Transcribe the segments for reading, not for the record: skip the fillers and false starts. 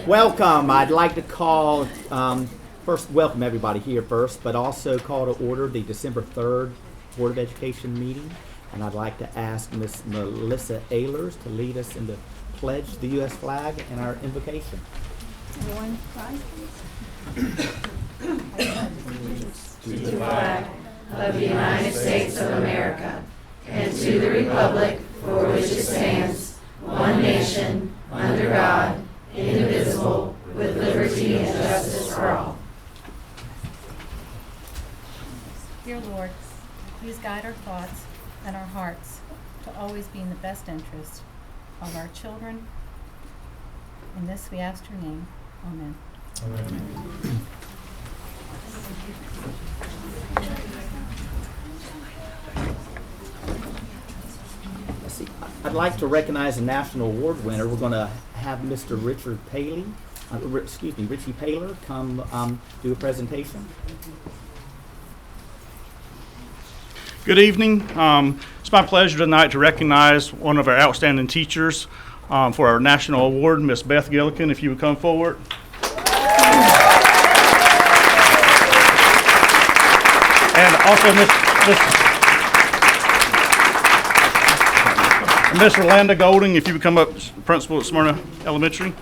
Welcome. I'd like to call, first welcome everybody here first, but also call to order the December 3rd Board of Education meeting. And I'd like to ask Ms. Melissa Ehlers to lead us in the pledge to the U.S. flag and our invocation. Everyone rise, please. To the flag of the United States of America and to the republic for which it stands, one nation, under God, indivisible, with liberty and justice for all. Dear Lord, please guide our thoughts and our hearts to always be in the best interest of our children. In this we ask your name. Amen. Amen. I'd like to recognize a national award winner. We're going to have Mr. Richie Paler come do a presentation. Good evening. It's my pleasure tonight to recognize one of our outstanding teachers for our national award, Miss Beth Gillikin, if you would come forward. And also Miss Rolanda Golding, if you would come up, principal at Smyrna Elementary.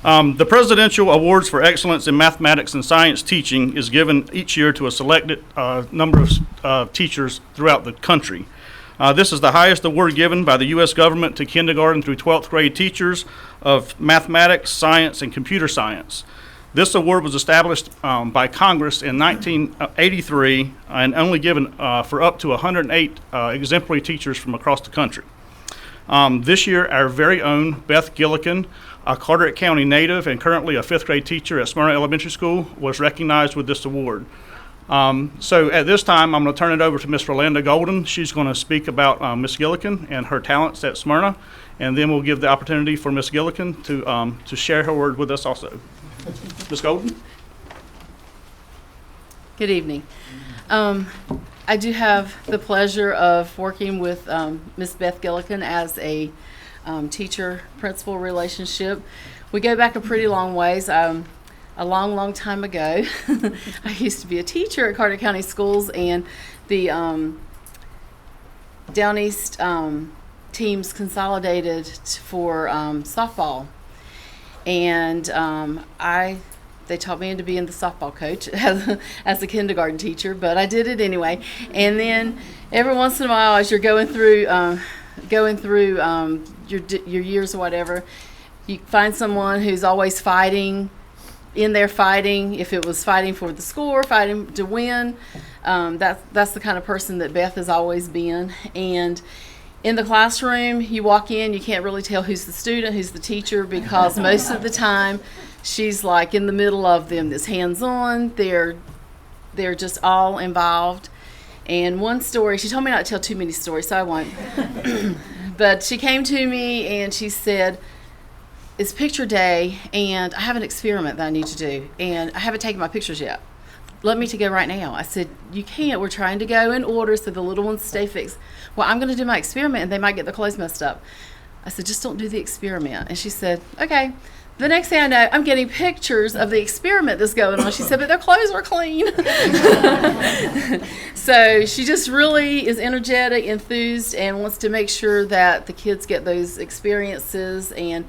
The Presidential Awards for Excellence in Mathematics and Science Teaching is given each year to a selected number of teachers throughout the country. This is the highest award given by the U.S. government to kindergarten through 12th grade teachers of mathematics, science, and computer science. This award was established by Congress in 1983 and only given for up to 108 exemplary teachers from across the country. This year, our very own Beth Gillikin, a Carteret County native and currently a 5th grade teacher at Smyrna Elementary School, was recognized with this award. So at this time, I'm going to turn it over to Miss Rolanda Golden. She's going to speak about Miss Gillikin and her talents at Smyrna, and then we'll give the opportunity for Miss Gillikin to share her word with us also. Ms. Golden? Good evening. I do have the pleasure of working with Ms. Beth Gillikin as a teacher-principal relationship. We go back a pretty long ways. A long time ago, I used to be a teacher at Carteret County Schools, and the Down East teams consolidated for softball. And they taught me to be in the softball coach as a kindergarten teacher, but I did it anyway. And then every once in a while, as you're going through your years or whatever, you find someone who's always fighting. If it was fighting for the score, fighting to win, that's the kind of person that Beth has always been. And in the classroom, you walk in, you can't really tell who's the student, who's the teacher, because most of the time she's like in the middle of them. This hands-on, they're just all involved. And one story, she told me not to tell too many stories, so I won't. But she came to me and she said, it's picture day, and I have an experiment that I need to do, and I haven't taken my pictures yet. Let me to go right now. I said, you can't. We're trying to go in order so the little ones stay fixed. Well, I'm going to do my experiment, and they might get their clothes messed up. I said, just don't do the experiment. And she said, okay. The next thing I know, I'm getting pictures of the experiment that's going on. She said, but their clothes are clean. So she just really is energetic, enthused, and wants to make sure that the kids get those experiences. And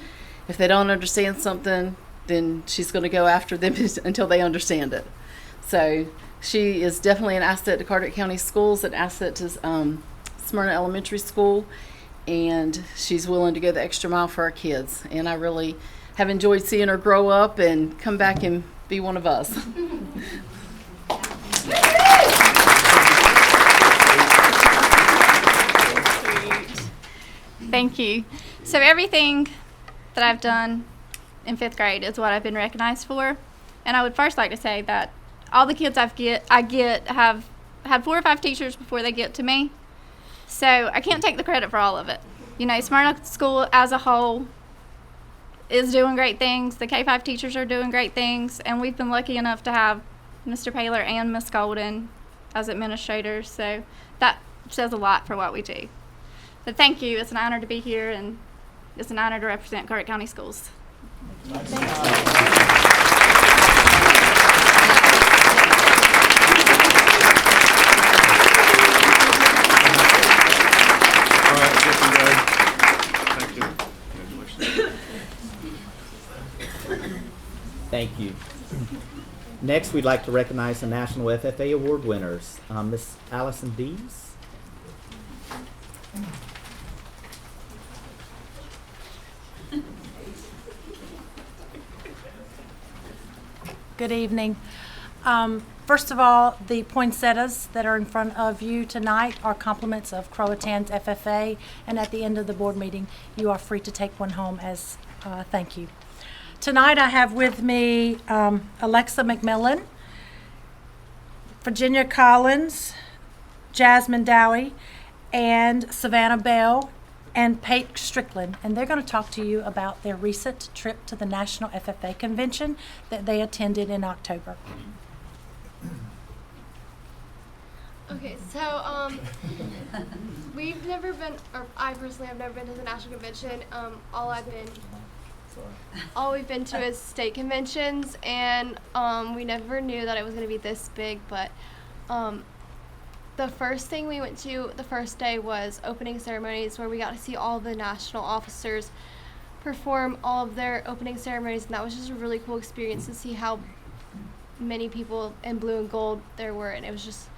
if they don't understand something, then she's going to go after them until they understand it. So she is definitely an asset to Carteret County Schools, an asset to Smyrna Elementary School, and she's willing to go the extra mile for our kids. And I really have enjoyed seeing her grow up and come back and be one of us. Thank you. So everything that I've done in 5th grade is what I've been recognized for. And I would first like to say that all the kids I get have had 4 or 5 teachers before they get to me. So I can't take the credit for all of it. You know, Smyrna School as a whole is doing great things. The K-5 teachers are doing great things. And we've been lucky enough to have Mr. Paler and Miss Golden as administrators. So that says a lot for what we do. But thank you. It's an honor to be here, and it's an honor to represent Carteret County Schools. Thank you. Next, we'd like to recognize the National FFA Award winners. Miss Allison Dees. Good evening. First of all, the poinsettias that are in front of you tonight are compliments of Croatan's FFA, and at the end of the board meeting, you are free to take one home as thank you. Tonight I have with me Alexa McMillan, Virginia Collins, Jasmine Dowie, and Savannah Bell, and Pate Strickland, and they're going to talk to you about their recent trip to the National FFA Convention that they attended in October. Okay, so we've never been, or I personally have never been to the National Convention. All we've been to is state conventions, and we never knew that it was going to be this big, but the first thing we went to the first day was opening ceremonies, where we got to see all the national officers perform all of their opening ceremonies, and that was just a really cool experience to see how many people in blue and gold there were, and it was just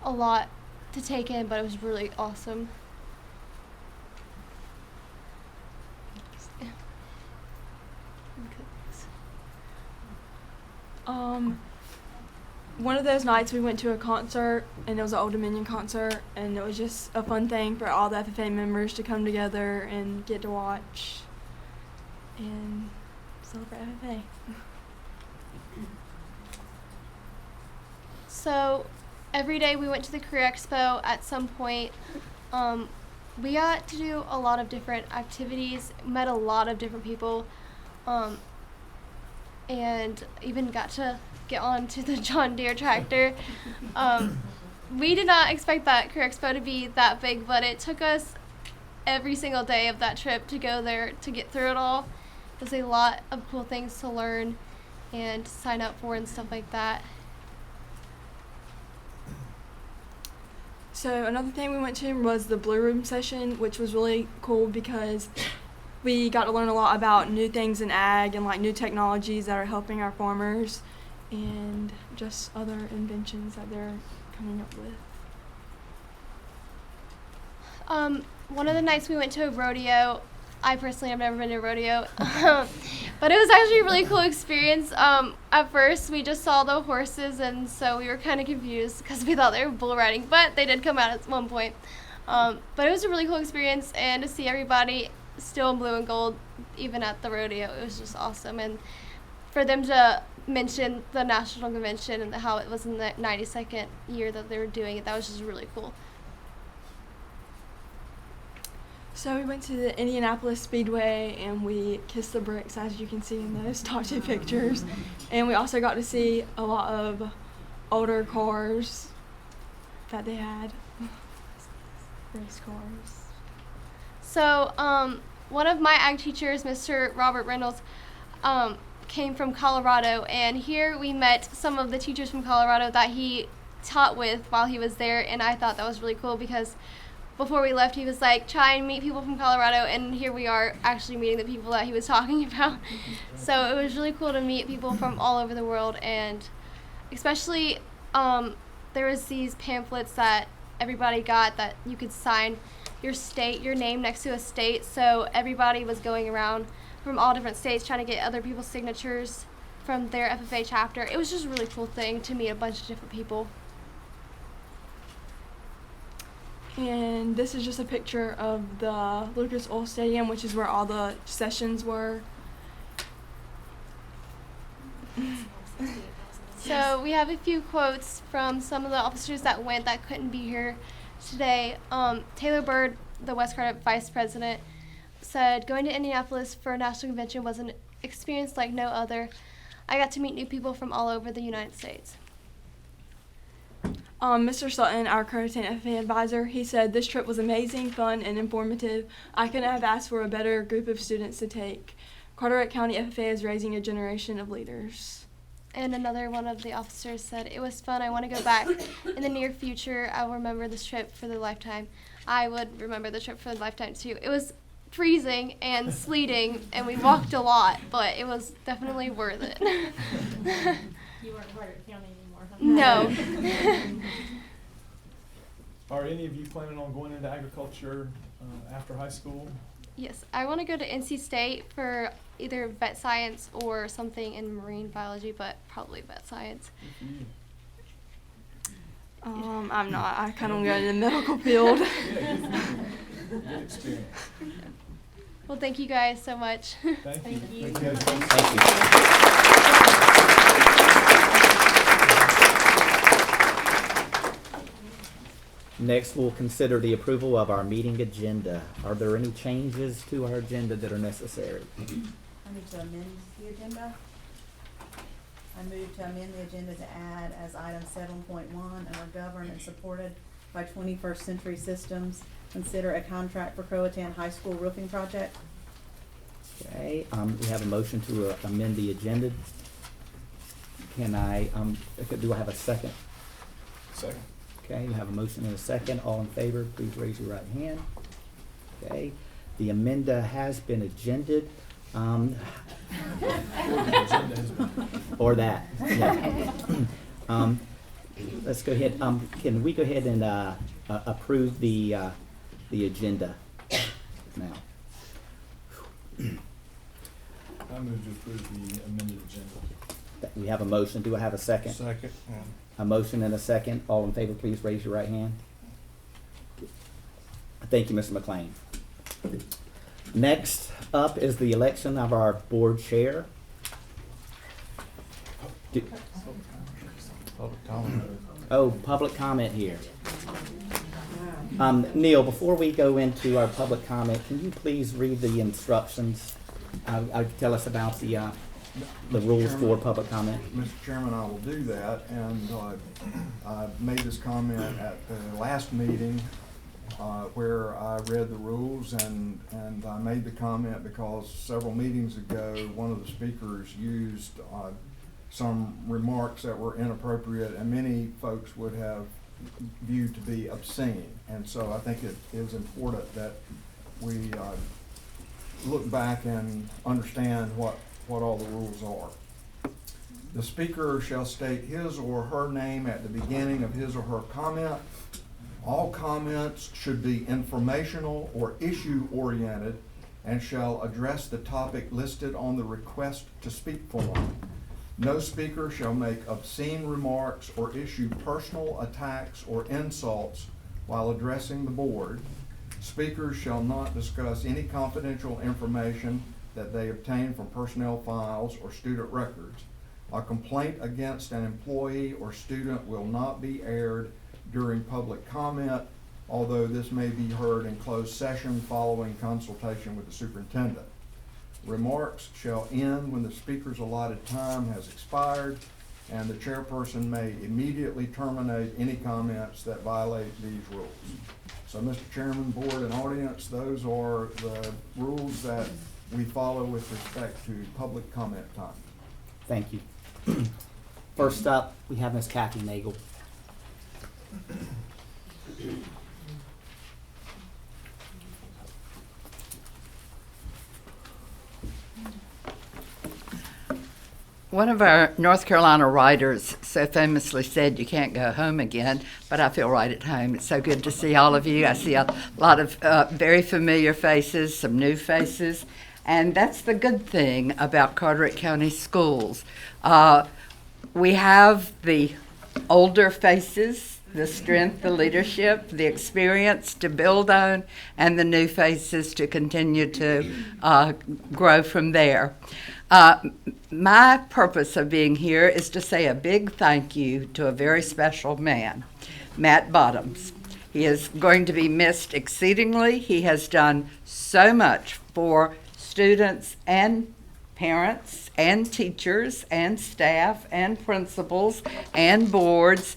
a lot to take in, but it was really awesome. One of those nights we went to a concert, and it was an Old Dominion concert, and it was just a fun thing for all the FFA members to come together and get to watch and celebrate FFA. So every day we went to the Career Expo at some point. We got to do a lot of different activities, met a lot of different people, and even got to get on to the John Deere tractor. We did not expect that Career Expo to be that big, but it took us every single day of that trip to go there to get through it all. There's a lot of cool things to learn and sign up for and stuff like that. So another thing we went to was the Blue Room session, which was really cool because we got to learn a lot about new things in ag and like new technologies that are helping our farmers and just other inventions that they're coming up with. One of the nights we went to a rodeo. I personally have never been to a rodeo, but it was actually a really cool experience. At first, we just saw the horses, and so we were kind of confused because we thought they were bull riding, but they did come out at one point. But it was a really cool experience, and to see everybody still in blue and gold, even at the rodeo, it was just awesome. And for them to mention the National Convention and how it was in the 92nd year that they were doing it, that was just really cool. So we went to the Indianapolis Speedway and we kissed the bricks, as you can see in those top 2 pictures. And we also got to see a lot of older cars that they had, race cars. So one of my ag teachers, Mr. Robert Reynolds, came from Colorado, and here we met some of the teachers from Colorado that he taught with while he was there, and I thought that was really cool because before we left he was like, try and meet people from Colorado, and here we are actually meeting the people that he was talking about. So it was really cool to meet people from all over the world, and especially there was these pamphlets that everybody got that you could sign your name next to a state, so everybody was going around from all different states trying to get other people's signatures from their FFA chapter. It was just a really cool thing to meet a bunch of different people. And this is just a picture of the Lucas Oil Stadium, which is where all the sessions were. So we have a few quotes from some of the officers that went that couldn't be here today. Taylor Bird, the West Carteret vice president, said, "Going to Indianapolis for a national convention was an experience like no other. I got to meet new people from all over the United States." Mr. Sutton, our Croatan FFA advisor, he said, "This trip was amazing, fun, and informative. I couldn't have asked for a better group of students to take. Carteret County FFA is raising a generation of leaders." And another one of the officers said, "It was fun. I want to go back in the near future. I will remember this trip for the lifetime." I would remember the trip for the lifetime too. It was freezing and sleeting, and we walked a lot, but it was definitely worth it. You weren't Carteret County anymore, huh? No. Are any of you planning on going into agriculture after high school? Yes, I want to go to NC State for either vet science or something in marine biology, but probably vet science. I'm not. I kind of want to go into the medical field. Good experience. Well, thank you guys so much. Thank you. Next, we'll consider the approval of our meeting agenda. Are there any changes to our agenda that are necessary? I need to amend the agenda. I move to amend the agenda to add as item 7.1 and are governed and supported by 21st Century Systems. Consider a contract for Croatan High School roofing project. Okay, we have a motion to amend the agenda. Can I, do I have a second? Second. Okay, you have a motion and a second. All in favor, please raise your right hand. Okay, the amenda has been agended. Or that. Yeah. Let's go ahead. Can we go ahead and approve the agenda now? I move to approve the amended agenda. We have a motion. Do I have a second? Second. A motion and a second. All in favor, please raise your right hand. Thank you, Mr. McClain. Next up is the election of our board chair. Public comment. Oh, public comment here. Neil, before we go into our public comment, can you please read the instructions? Tell us about the rules for public comment. Mr. Chairman, I will do that, and I made this comment at the last meeting where I read the rules, and I made the comment because several meetings ago one of the speakers used some remarks that were inappropriate and many folks would have viewed to be obscene, and so I think it is important that we look back and understand what all the rules are. The speaker shall state his or her name at the beginning of his or her comment. All comments should be informational or issue-oriented and shall address the topic listed on the request to speak form. No speaker shall make obscene remarks or issue personal attacks or insults while addressing the board. Speakers shall not discuss any confidential information that they obtain from personnel files or student records. A complaint against an employee or student will not be aired during public comment, although this may be heard in closed session following consultation with the superintendent. Remarks shall end when the speaker's allotted time has expired, and the chairperson may immediately terminate any comments that violate these rules. So, Mr. Chairman, board, and audience, those are the rules that we follow with respect to public comment time. Thank you. First up, we have Ms. Kathy Nagel. One of our North Carolina writers so famously said, "You can't go home again," but I feel right at home. It's so good to see all of you. I see a lot of very familiar faces, some new faces, and that's the good thing about Carteret County Schools. We have the older faces, the strength, the leadership, the experience to build on, and the new faces to continue to grow from there. My purpose of being here is to say a big thank you to a very special man, Matt Bottoms. He is going to be missed exceedingly. He has done so much for students and parents and teachers and staff and principals and boards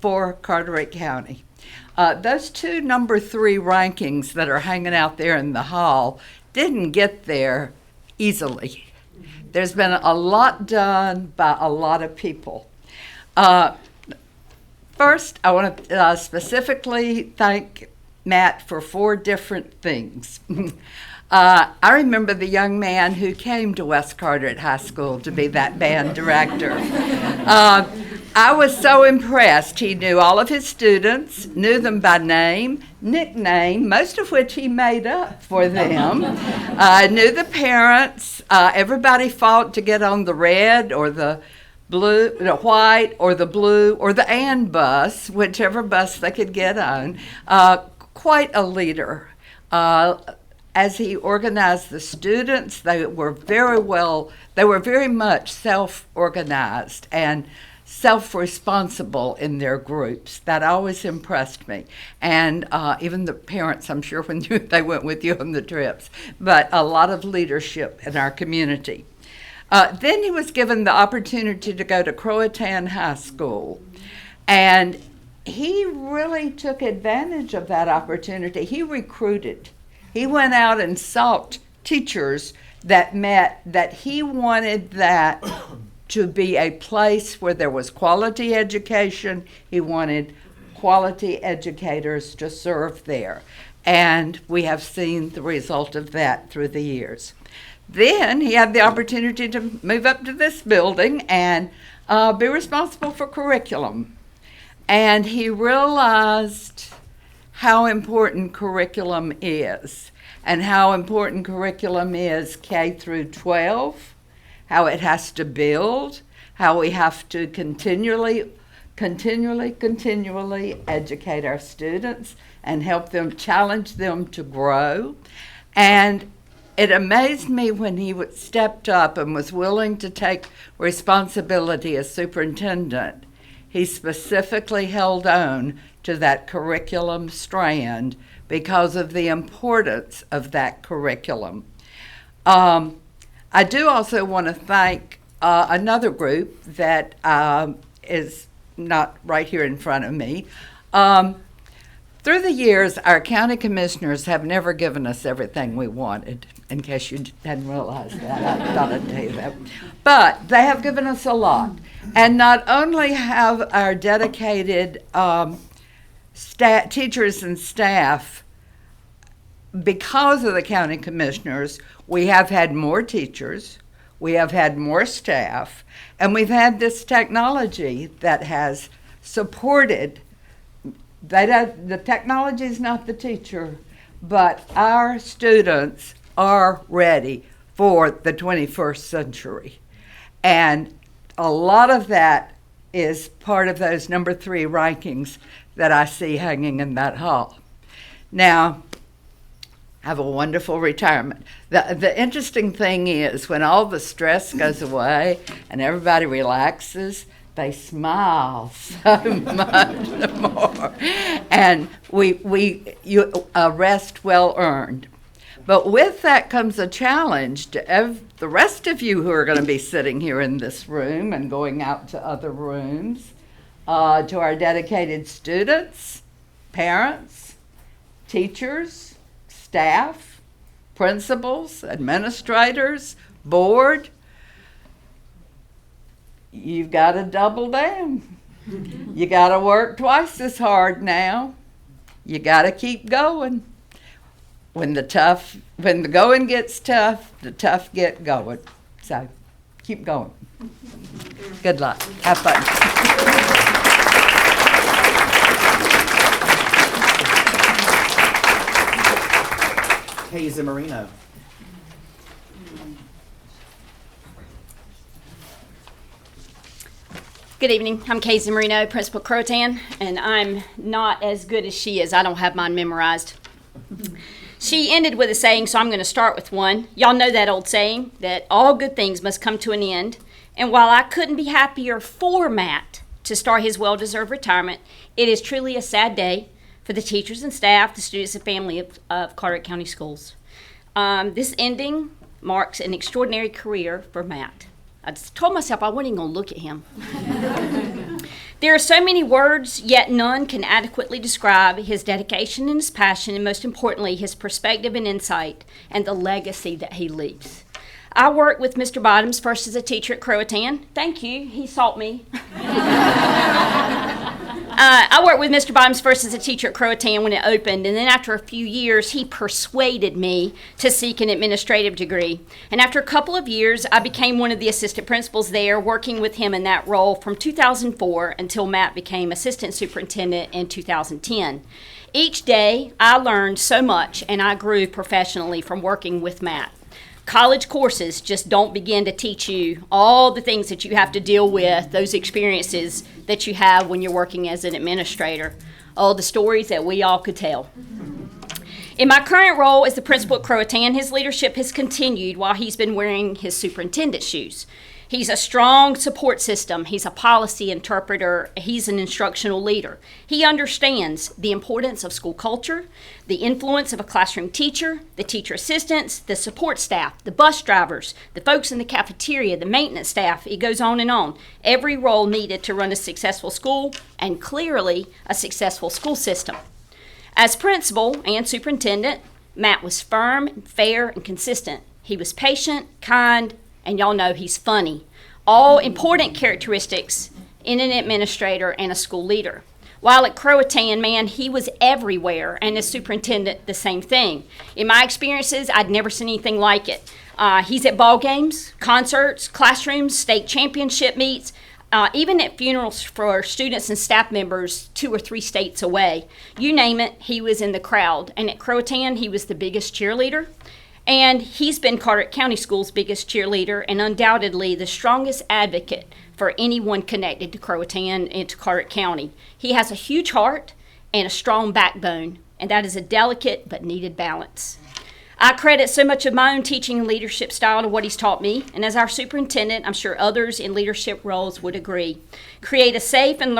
for Carteret County. Those two number 3 rankings that are hanging out there in the hall didn't get there easily. There's been a lot done by a lot of people. First, I want to specifically thank Matt for 4 different things. I remember the young man who came to West Carteret High School to be that band director. I was so impressed. He knew all of his students, knew them by name, nickname, most of which he made up for them, knew the parents. Everybody fought to get on the red or the blue, the white or the blue or the AND bus, whichever bus they could get on. Quite a leader. As he organized the students, they were very much self-organized and self-responsible in their groups. That always impressed me. And even the parents, I'm sure, when they went with you on the trips. But a lot of leadership in our community. Then he was given the opportunity to go to Croatan High School. And he really took advantage of that opportunity. He recruited. He went out and sought teachers that he wanted that to be a place where there was quality education. He wanted quality educators to serve there. And we have seen the result of that through the years. Then he had the opportunity to move up to this building and be responsible for curriculum. And he realized how important curriculum is and how important curriculum is K through 12, how it has to build, how we have to continually educate our students and help them, challenge them to grow. And it amazed me when he stepped up and was willing to take responsibility as superintendent. He specifically held on to that curriculum strand because of the importance of that curriculum. I do also want to thank another group that is not right here in front of me. Through the years, our county commissioners have never given us everything we wanted, in case you hadn't realized that. I thought I'd tell you that. But they have given us a lot. And not only have our dedicated teachers and staff, because of the county commissioners, we have had more teachers, we have had more staff, and we've had this technology that has supported. The technology is not the teacher, but our students are ready for the 21st century. And a lot of that is part of those number 3 rankings that I see hanging in that hall. Now, I have a wonderful retirement. The interesting thing is when all the stress goes away and everybody relaxes, they smile so much more. And you rest well earned. But with that comes a challenge to the rest of you who are going to be sitting here in this room and going out to other rooms, to our dedicated students, parents, teachers, staff, principals, administrators, board, you've got to double down. You got to work twice as hard now. You got to keep going. When the going gets tough, the tough get going. So keep going. Good luck. Have fun. Casey MARINO. Good evening. I'm Casey MARINO, Principal Croatan, and I'm not as good as she is. I don't have mine memorized. She ended with a saying, so I'm going to start with one. Y'all know that old saying, that all good things must come to an end. And while I couldn't be happier for Matt to start his well-deserved retirement, it is truly a sad day for the teachers and staff, the students and family of Carteret County Schools. This ending marks an extraordinary career for Matt. I just told myself I wasn't even going to look at him. There are so many words, yet none can adequately describe his dedication and his passion, and most importantly, his perspective and insight, and the legacy that he leaves. I worked with Mr. Bottoms first as a teacher at Croatan. Thank you, he sought me. I worked with Mr. Bottoms first as a teacher at Croatan when it opened, and then after a few years, he persuaded me to seek an administrative degree. And after a couple of years, I became one of the assistant principals there, working with him in that role from 2004 until Matt became assistant superintendent in 2010. Each day, I learned so much, and I grew professionally from working with Matt. College courses just don't begin to teach you all the things that you have to deal with, those experiences that you have when you're working as an administrator. All the stories that we all could tell. In my current role as the principal at Croatan, his leadership has continued while he's been wearing his superintendent shoes. He's a strong support system. He's a policy interpreter. He's an instructional leader. He understands the importance of school culture, the influence of a classroom teacher, the teacher assistants, the support staff, the bus drivers, the folks in the cafeteria, the maintenance staff. It goes on and on. Every role needed to run a successful school and clearly a successful school system. As principal and superintendent, Matt was firm, fair, and consistent. He was patient, kind, and y'all know he's funny. All important characteristics in an administrator and a school leader. While at Croatan, man, he was everywhere, and as superintendent, the same thing. In my experiences, I'd never seen anything like it. He's at ball games, concerts, classrooms, state championship meets, even at funerals for students and staff members 2 or 3 states away. You name it, he was in the crowd. And at Croatan, he was the biggest cheerleader. And he's been Carteret County Schools' biggest cheerleader and undoubtedly the strongest advocate for anyone connected to Croatan and to Carteret County. He has a huge heart and a strong backbone, and that is a delicate but needed balance. I credit so much of my own teaching and leadership style to what he's taught me, and as our superintendent, I'm sure others in leadership roles would agree. Create a safe and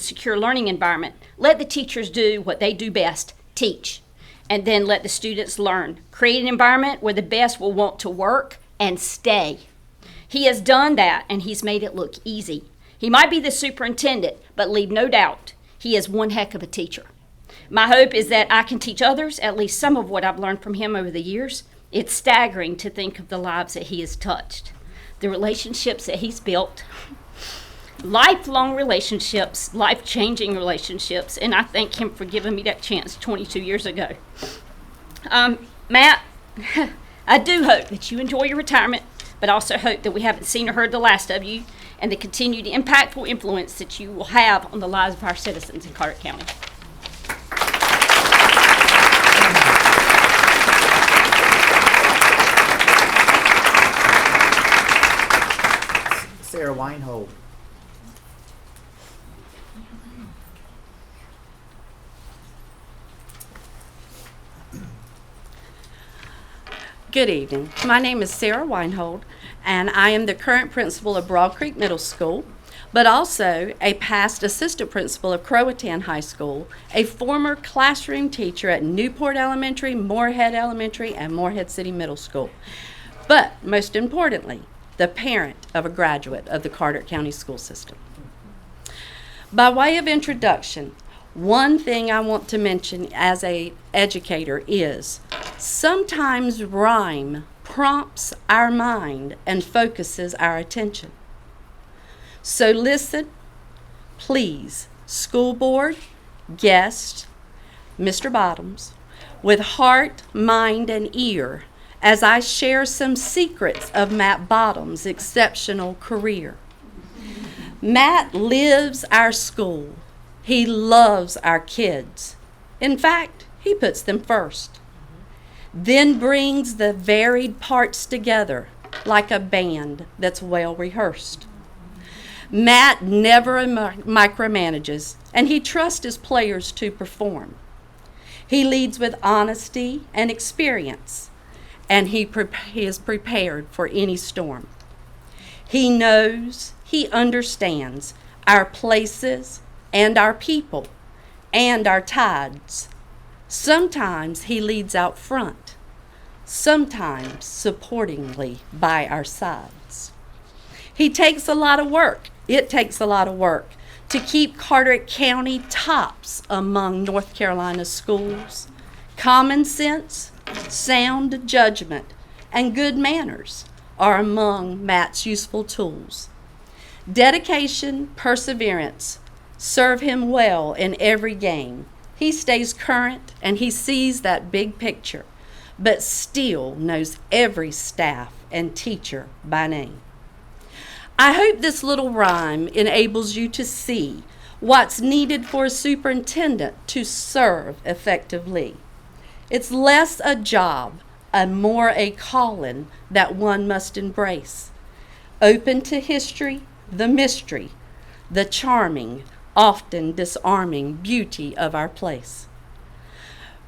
secure learning environment. Let the teachers do what they do best, teach. And then let the students learn. Create an environment where the best will want to work and stay. He has done that, and he's made it look easy. He might be the superintendent, but leave no doubt, he is one heck of a teacher. My hope is that I can teach others at least some of what I've learned from him over the years. It's staggering to think of the lives that he has touched, the relationships that he's built, lifelong relationships, life-changing relationships, and I thank him for giving me that chance 22 years ago. Matt, I do hope that you enjoy your retirement, but also hope that we haven't seen or heard the last of you and the continued impactful influence that you will have on the lives of our citizens in Carteret County. Sara Weinhold. Good evening. My name is Sara Weinhold, and I am the current principal of Broad Creek Middle School, but also a past assistant principal of Croatan High School, a former classroom teacher at Newport Elementary, Moorhead Elementary, and Moorhead City Middle School. But most importantly, the parent of a graduate of the Carteret County School System. By way of introduction, one thing I want to mention as an educator is Sometimes rhyme prompts our mind and focuses our attention. So listen, please, school board, guest, Mr. Bottoms, with heart, mind, and ear, as I share some secrets of Matt Bottoms' exceptional career. Matt lives our school. He loves our kids. In fact, he puts them first. Then brings the varied parts together like a band that's well rehearsed. Matt never micromanages, and he trusts his players to perform. He leads with honesty and experience, and he is prepared for any storm. He knows, he understands our places and our people and our tides. Sometimes he leads out front, sometimes supportingly by our sides. He takes a lot of work. It takes a lot of work to keep Carteret County tops among North Carolina schools. Common sense, sound judgment, and good manners are among Matt's useful tools. Dedication, perseverance serve him well in every game. He stays current and he sees that big picture, but still knows every staff and teacher by name. I hope this little rhyme enables you to see what's needed for a superintendent to serve effectively. It's less a job and more a calling that one must embrace. Open to history, the mystery, the charming, often disarming beauty of our place.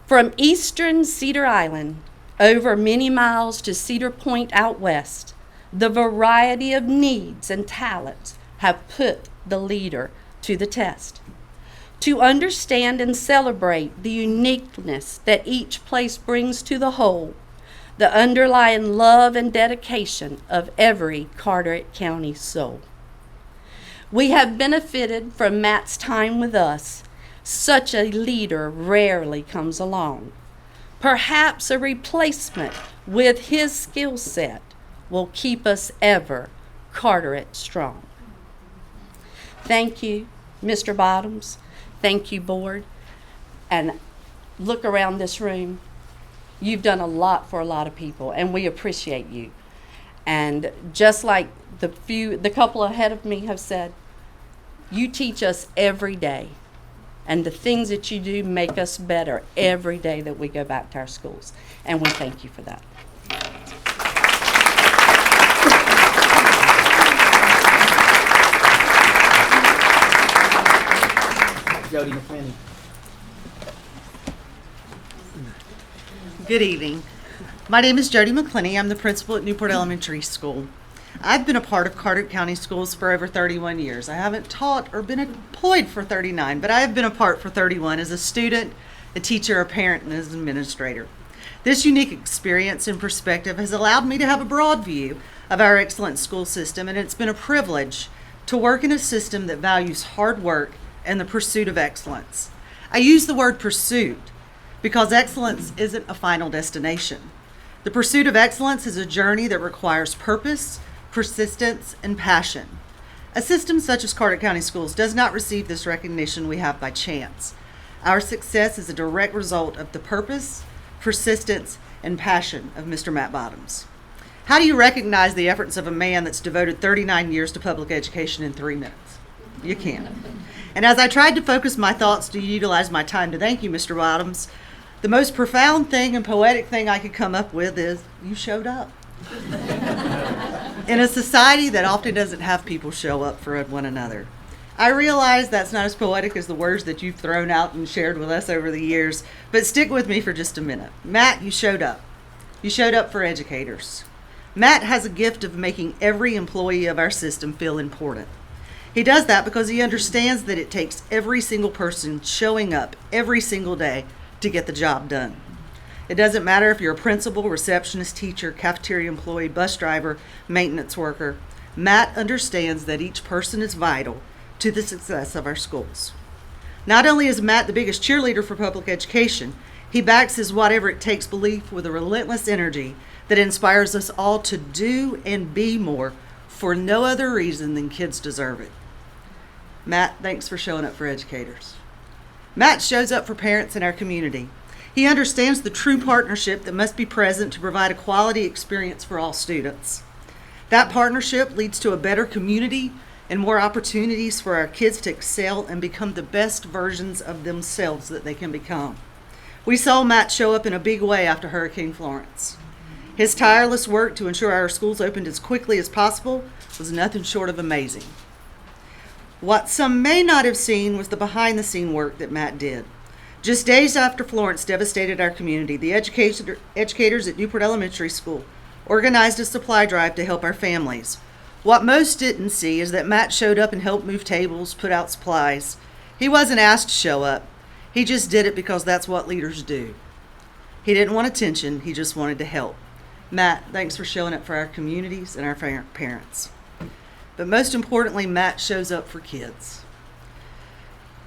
From eastern Cedar Island, over many miles to Cedar Point out west, the variety of needs and talents have put the leader to the test. To understand and celebrate the uniqueness that each place brings to the whole, the underlying love and dedication of every Carteret County soul. We have benefited from Matt's time with us. Such a leader rarely comes along. Perhaps a replacement with his skill set will keep us ever Carteret strong. Thank you, Mr. Bottoms. Thank you, board. And look around this room. You've done a lot for a lot of people, and we appreciate you. And just like the couple ahead of me have said, you teach us every day. And the things that you do make us better every day that we go back to our schools. And we thank you for that. Jodi McClain. Good evening. My name is Jodi McClain. I'm the principal at Newport Elementary School. I've been a part of Carteret County Schools for over 31 years. I haven't taught or been employed for 39, but I have been a part for 31 as a student, a teacher, a parent, and as an administrator. This unique experience and perspective has allowed me to have a broad view of our excellent school system, and it's been a privilege to work in a system that values hard work and the pursuit of excellence. I use the word pursuit because excellence isn't a final destination. The pursuit of excellence is a journey that requires purpose, persistence, and passion. A system such as Carteret County Schools does not receive this recognition we have by chance. Our success is a direct result of the purpose, persistence, and passion of Mr. Matt Bottoms. How do you recognize the efforts of a man that's devoted 39 years to public education in 3 minutes? You can't. And as I tried to focus my thoughts to utilize my time to thank you, Mr. Bottoms, the most profound thing and poetic thing I could come up with is, you showed up. In a society that often doesn't have people show up for one another. I realize that's not as poetic as the words that you've thrown out and shared with us over the years, but stick with me for just a minute. Matt, you showed up. You showed up for educators. Matt has a gift of making every employee of our system feel important. He does that because he understands that it takes every single person showing up every single day to get the job done. It doesn't matter if you're a principal, receptionist, teacher, cafeteria employee, bus driver, maintenance worker. Matt understands that each person is vital to the success of our schools. Not only is Matt the biggest cheerleader for public education, He backs his whatever it takes belief with a relentless energy that inspires us all to do and be more for no other reason than kids deserve it. Matt, thanks for showing up for educators. Matt shows up for parents in our community. He understands the true partnership that must be present to provide a quality experience for all students. That partnership leads to a better community and more opportunities for our kids to excel and become the best versions of themselves that they can become. We saw Matt show up in a big way after Hurricane Florence. His tireless work to ensure our schools opened as quickly as possible was nothing short of amazing. What some may not have seen was the behind-the-scene work that Matt did. Just days after Florence devastated our community, the educators at Newport Elementary School organized a supply drive to help our families. What most didn't see is that Matt showed up and helped move tables, put out supplies. He wasn't asked to show up. He just did it because that's what leaders do. He didn't want attention, he just wanted to help. Matt, thanks for showing up for our communities and our parents. But most importantly, Matt shows up for kids.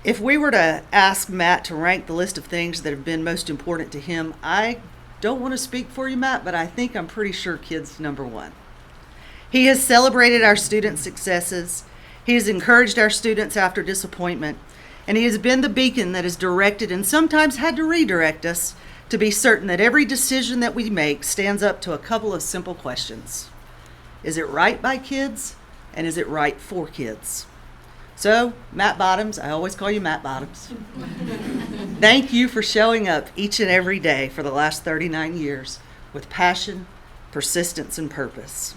If we were to ask Matt to rank the list of things that have been most important to him, I don't want to speak for you, Matt, but I'm pretty sure kids number one. He has celebrated our students' successes. He has encouraged our students after disappointment. And he has been the beacon that has directed and sometimes had to redirect us to be certain that every decision that we make stands up to a couple of simple questions. Is it right by kids? And is it right for kids? So, Matt Bottoms, I always call you Matt Bottoms. Thank you for showing up each and every day for the last 39 years with passion, persistence, and purpose.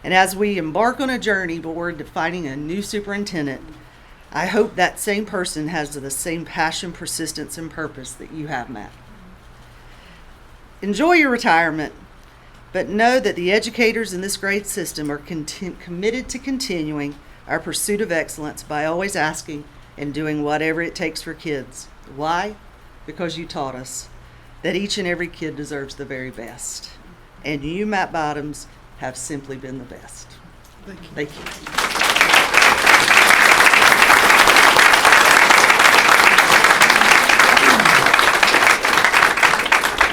And as we embark on a journey toward finding a new superintendent, I hope that same person has the same passion, persistence, and purpose that you have, Matt. Enjoy your retirement, but know that the educators in this great system are committed to continuing our pursuit of excellence by always asking and doing whatever it takes for kids. Why? Because you taught us that each and every kid deserves the very best. And you, Matt Bottoms, have simply been the best. Thank you.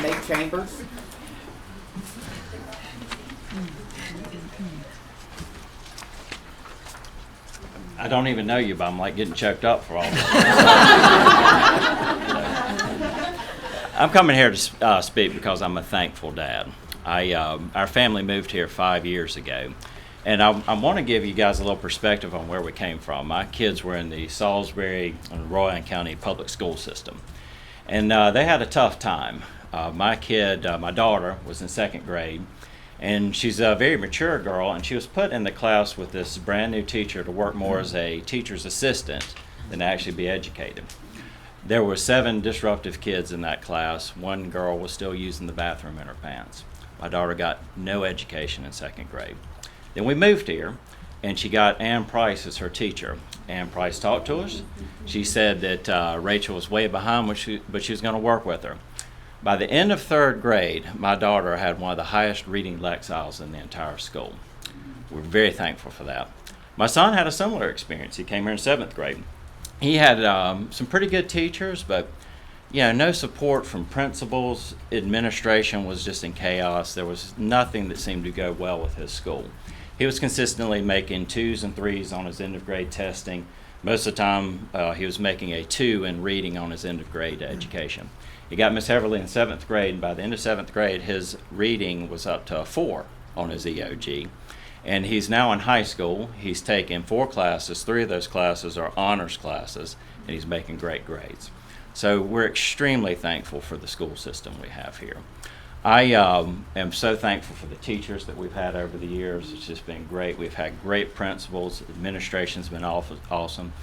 Nate Chambers. I don't even know you, but I'm like getting choked up for all this. I'm coming here to speak because I'm a thankful dad. Our family moved here 5 years ago, and I want to give you guys a little perspective on where we came from. My kids were in the Salisbury and Rowan County public school system, and they had a tough time. My daughter, was in second grade, and she's a very mature girl, and she was put in the class with this brand new teacher to work more as a teacher's assistant than actually be educated. There were 7 disruptive kids in that class. One girl was still using the bathroom in her pants. My daughter got no education in second grade. Then we moved here, and she got Ann Price as her teacher. Ann Price talked to us. She said that Rachel was way behind, but she was going to work with her. By the end of third grade, my daughter had one of the highest reading lexiles in the entire school. We're very thankful for that. My son had a similar experience. He came here in 7th grade. He had some pretty good teachers, but no support from principals. Administration was just in chaos. There was nothing that seemed to go well with his school. He was consistently making 2s and 3s on his end of grade testing. Most of the time, he was making a 2 in reading on his end of grade education. He got Miss Heverly in 7th grade, and by the end of 7th grade, his reading was up to a 4 on his EOG. And he's now in high school. He's taken 4 classes. 3 of those classes are honors classes, and he's making great grades. So we're extremely thankful for the school system we have here. I am so thankful for the teachers that we've had over the years. It's just been great. We've had great principals. Administration's been awesome.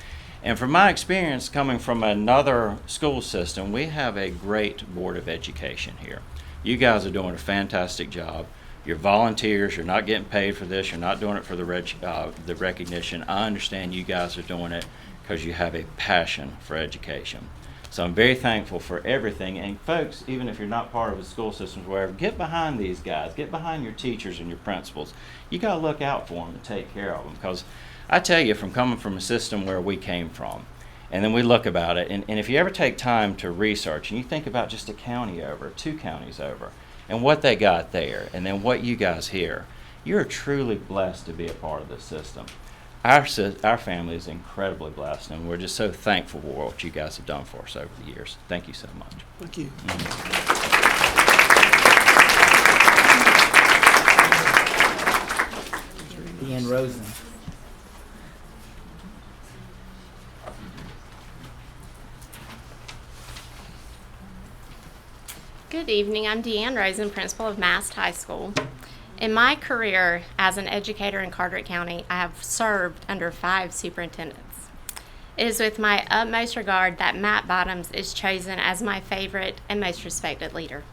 And from my experience coming from another school system, we have a great Board of Education here. You guys are doing a fantastic job. You're volunteers. You're not getting paid for this. You're not doing it for the recognition. I understand you guys are doing it because you have a passion for education. So I'm very thankful for everything. And folks, even if you're not part of the school systems, wherever, get behind these guys. Get behind your teachers and your principals. You got to look out for them and take care of them, because I tell you, from coming from a system where we came from, And then we look about it, and if you ever take time to research, and you think about just a county over, 2 counties over, and what they got there, and then what you guys hear, you're truly blessed to be a part of this system. Our family is incredibly blessed, and we're just so thankful for what you guys have done for us over the years. Thank you so much. Thank you. Deanne Drazen. Good evening. I'm Deanne Drazen, principal of Mast High School. In my career as an educator in Carteret County, I have served under 5 superintendents. It is with my utmost regard that Matt Bottoms is chosen as my favorite and most respected leader.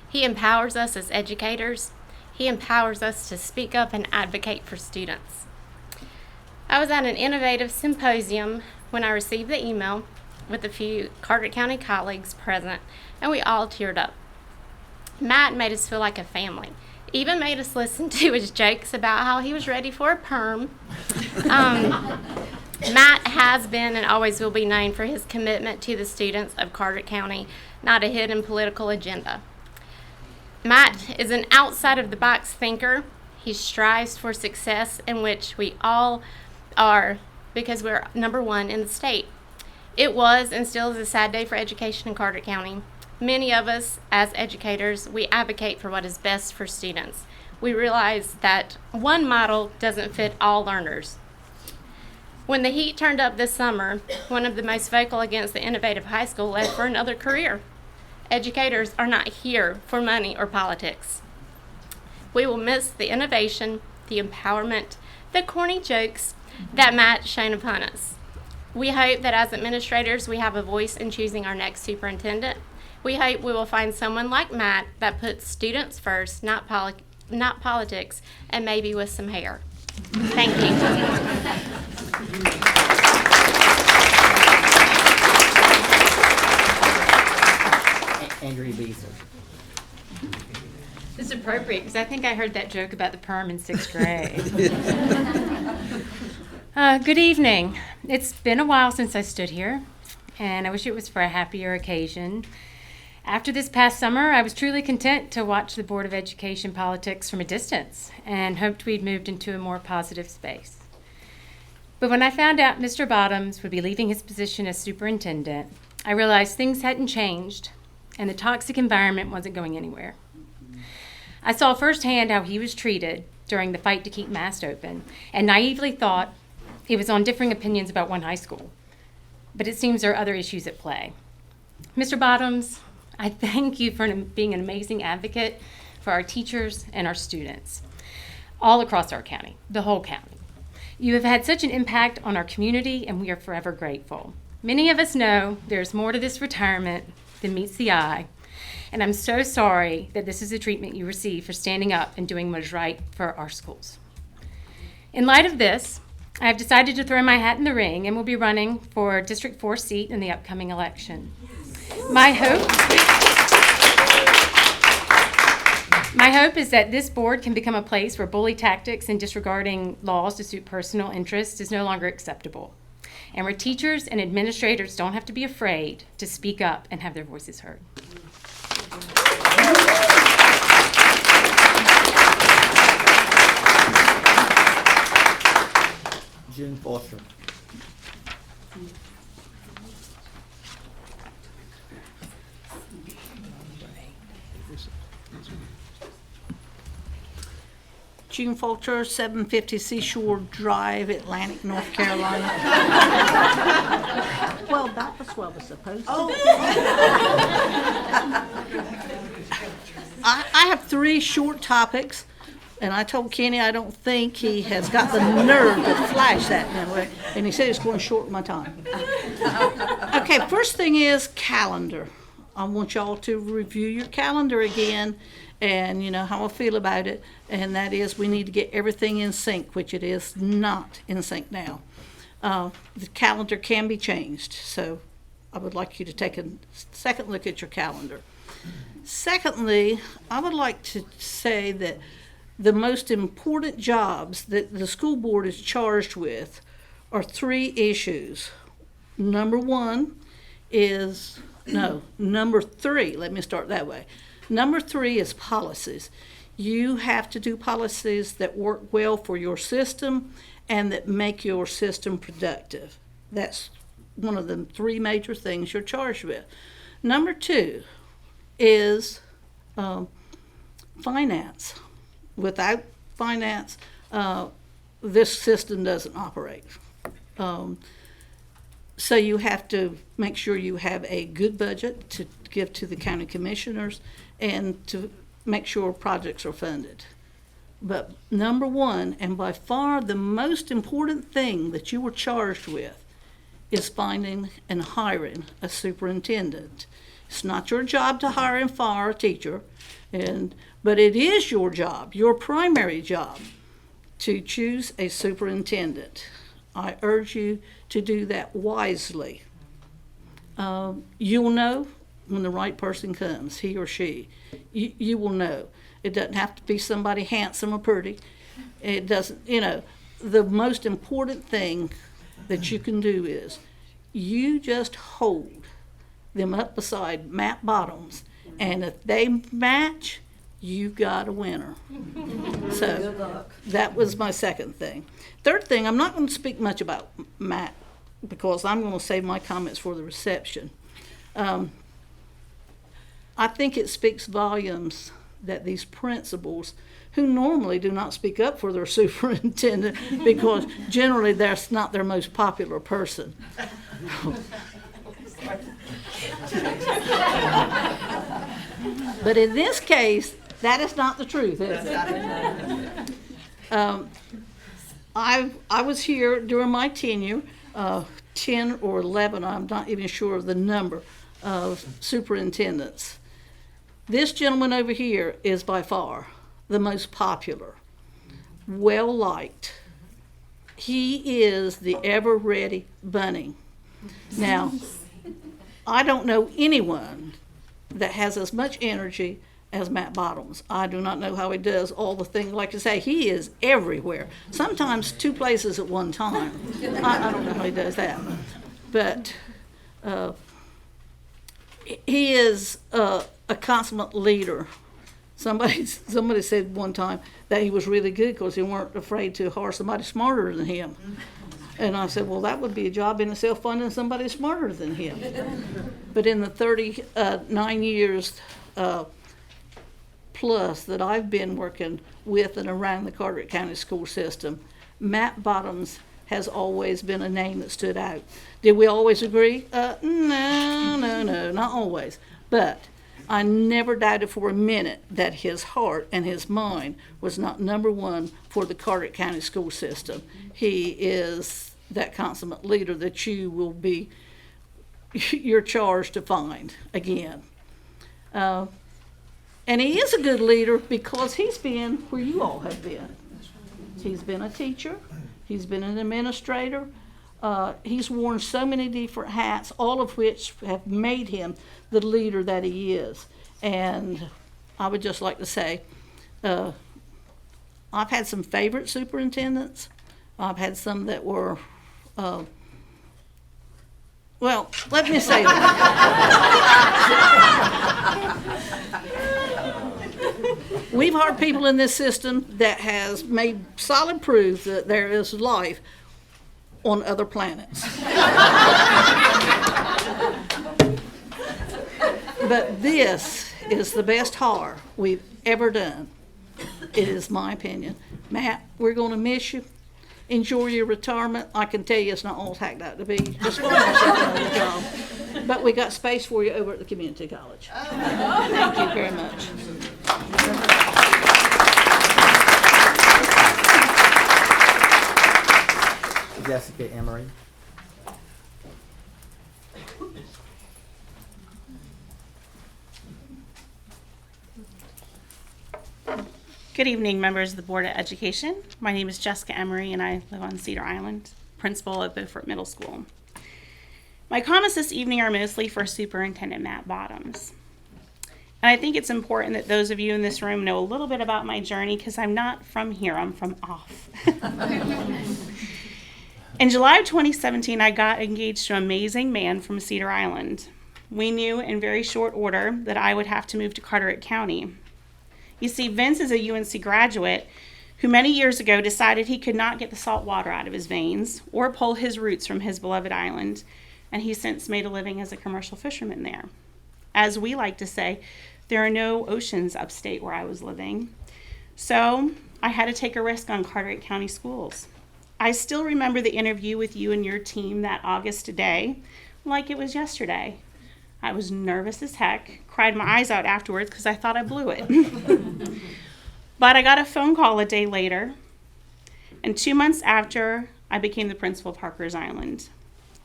He empowers us as educators. He empowers us to speak up and advocate for students. I was at an innovative symposium when I received the email with a few Carteret County colleagues present, and we all teared up. Matt made us feel like a family. Even made us listen to his jokes about how he was ready for a perm. Matt has been and always will be known for his commitment to the students of Carteret County, not a hidden political agenda. Matt is an outside-of-the-box thinker. He strives for success, in which we all are, because we're number 1 in the state. It was and still is a sad day for education in Carteret County. Many of us, as educators, we advocate for what is best for students. We realize that one model doesn't fit all learners. When the heat turned up this summer, one of the most vocal against the innovative high school left for another career. Educators are not here for money or politics. We will miss the innovation, the empowerment, the corny jokes that Matt shone upon us. We hope that as administrators we have a voice in choosing our next superintendent. We hope we will find someone like Matt that puts students first, not politics, and maybe with some hair. Thank you. Andrea Beasley. This is appropriate because I think I heard that joke about the perm in 6th grade. Good evening. It's been a while since I stood here, and I wish it was for a happier occasion. After this past summer, I was truly content to watch the Board of Education politics from a distance and hoped we'd moved into a more positive space. But when I found out Mr. Bottoms would be leaving his position as superintendent, I realized things hadn't changed and the toxic environment wasn't going anywhere. I saw firsthand how he was treated during the fight to keep Mast open and naively thought it was on differing opinions about one high school. But it seems there are other issues at play. Mr. Bottoms, I thank you for being an amazing advocate for our teachers and our students all across our county, the whole county. You have had such an impact on our community, and we are forever grateful. Many of us know there's more to this retirement than meets the eye, and I'm so sorry that this is the treatment you receive for standing up and doing what is right for our schools. In light of this, I have decided to throw my hat in the ring and will be running for District 4 seat in the upcoming election. My hope is that this board can become a place where bully tactics and disregarding laws to suit personal interests is no longer acceptable, and where teachers and administrators don't have to be afraid to speak up and have their voices heard. June Foster. June Fulcher, 750 Seashore Drive, Atlantic, North Carolina. Well, that was what was supposed to be. I have 3 short topics, and I told Kenny I don't think he has got the nerve to flash that way, and he said it's going short my time. Okay, first thing is calendar. I want y'all to review your calendar again, and you know how I feel about it, and that is we need to get everything in sync, which it is not in sync now. The calendar can be changed, so I would like you to take a second look at your calendar. Secondly, I would like to say that the most important jobs that the school board is charged with are 3 issues. Number 3, let me start that way. Number 3 is policies. You have to do policies that work well for your system and that make your system productive. That's one of the 3 major things you're charged with. Number 2 is finance. Without finance, this system doesn't operate. So you have to make sure you have a good budget to give to the county commissioners and to make sure projects are funded. But number 1, and by far the most important thing that you were charged with, is finding and hiring a superintendent. It's not your job to hire and fire a teacher, but it is your job, your primary job, to choose a superintendent. I urge you to do that wisely. You'll know when the right person comes, he or she. You will know. It doesn't have to be somebody handsome or pretty. It doesn't, the most important thing that you can do is you just hold them up beside Matt Bottoms, and if they match, you got a winner. So that was my second thing. Third thing, I'm not going to speak much about Matt because I'm going to save my comments for the reception. I think it speaks volumes that these principals, who normally do not speak up for their superintendent because generally that's not their most popular person. But in this case, that is not the truth, is it? I was here during my tenure, 10 or 11, I'm not even sure of the number of superintendents. This gentleman over here is by far the most popular, well-liked. He is the ever-ready bunny. Now, I don't know anyone that has as much energy as Matt Bottoms. I do not know how he does all the things. Like I say, he is everywhere. Sometimes 2 places at one time. I don't know how he does that. But he is a consummate leader. Somebody said one time that he was really good because he weren't afraid to hire somebody smarter than him. And I said, well, that would be a job in itself, finding somebody smarter than him. But in the 39 years plus that I've been working with and around the Carteret County school system, Matt Bottoms has always been a name that stood out. Did we always agree? No, not always. But I never doubted for a minute that his heart and his mind was not number 1 for the Carteret County school system. He is that consummate leader that you're charged to find again. And he is a good leader because he's been where you all have been. He's been a teacher. He's been an administrator. He's worn so many different hats, all of which have made him the leader that he is. And I would just like to say, I've had some favorite superintendents. I've had some that were, well, let me say that. We've hired people in this system that has made solid proof that there is life on other planets. But this is the best hire we've ever done. It is my opinion. Matt, we're going to miss you. Enjoy your retirement. I can tell you it's not all hacked out to be. Just find yourself another job. But we got space for you over at the community college. Thank you very much. Jessica Emery. Good evening, members of the Board of Education. My name is Jessica Emery, and I live on Cedar Island, principal at Beaufort Middle School. My comments this evening are mostly for Superintendent Matt Bottoms. And I think it's important that those of you in this room know a little bit about my journey because I'm not from here, I'm from off. In July of 2017, I got engaged to an amazing man from Cedar Island. We knew in very short order that I would have to move to Carteret County. You see, Vince is a UNC graduate who many years ago decided he could not get the salt water out of his veins or pull his roots from his beloved island, and he's since made a living as a commercial fisherman there. As we like to say, there are no oceans upstate where I was living, so I had to take a risk on Carteret County schools. I still remember the interview with you and your team that August day like it was yesterday. I was nervous as heck, cried my eyes out afterwards because I thought I blew it. But I got a phone call a day later, and 2 months after, I became the principal of Harker's Island.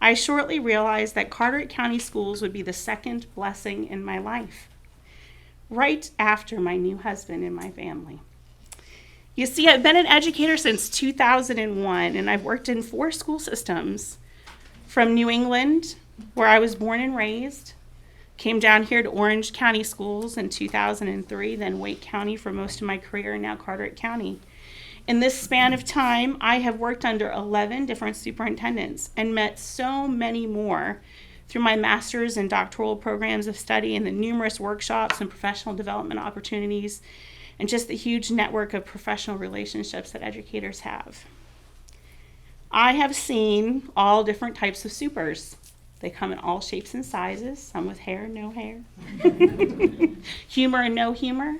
I shortly realized that Carteret County schools would be the second blessing in my life, right after my new husband and my family. You see, I've been an educator since 2001, and I've worked in 4 school systems. From New England, where I was born and raised, came down here to Orange County Schools in 2003, then Wake County for most of my career, and now Carteret County. In this span of time, I have worked under 11 different superintendents and met so many more through my master's and doctoral programs of study and the numerous workshops and professional development opportunities, and just the huge network of professional relationships that educators have. I have seen all different types of supers. They come in all shapes and sizes, some with hair and no hair, humor and no humor,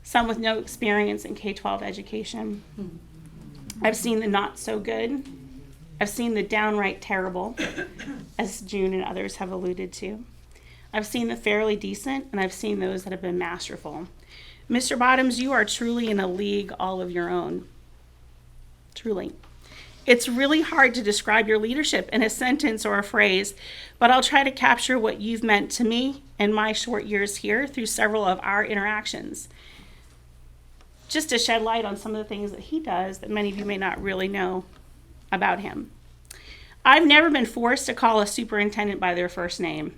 some with no experience in K-12 education. I've seen the not so good. I've seen the downright terrible, as June and others have alluded to. I've seen the fairly decent, and I've seen those that have been masterful. Mr. Bottoms, you are truly in a league all of your own. Truly. It's really hard to describe your leadership in a sentence or a phrase, but I'll try to capture what you've meant to me in my short years here through several of our interactions. Just to shed light on some of the things that he does that many of you may not really know about him. I've never been forced to call a superintendent by their first name.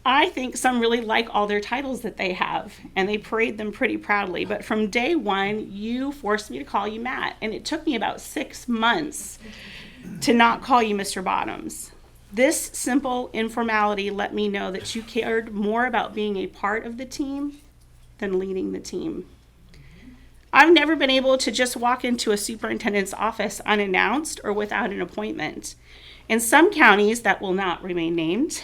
I think some really like all their titles that they have, and they parade them pretty proudly. But from day one, you forced me to call you Matt, and it took me about 6 months to not call you Mr. Bottoms. This simple informality let me know that you cared more about being a part of the team than leading the team. I've never been able to just walk into a superintendent's office unannounced or without an appointment. In some counties that will not remain named,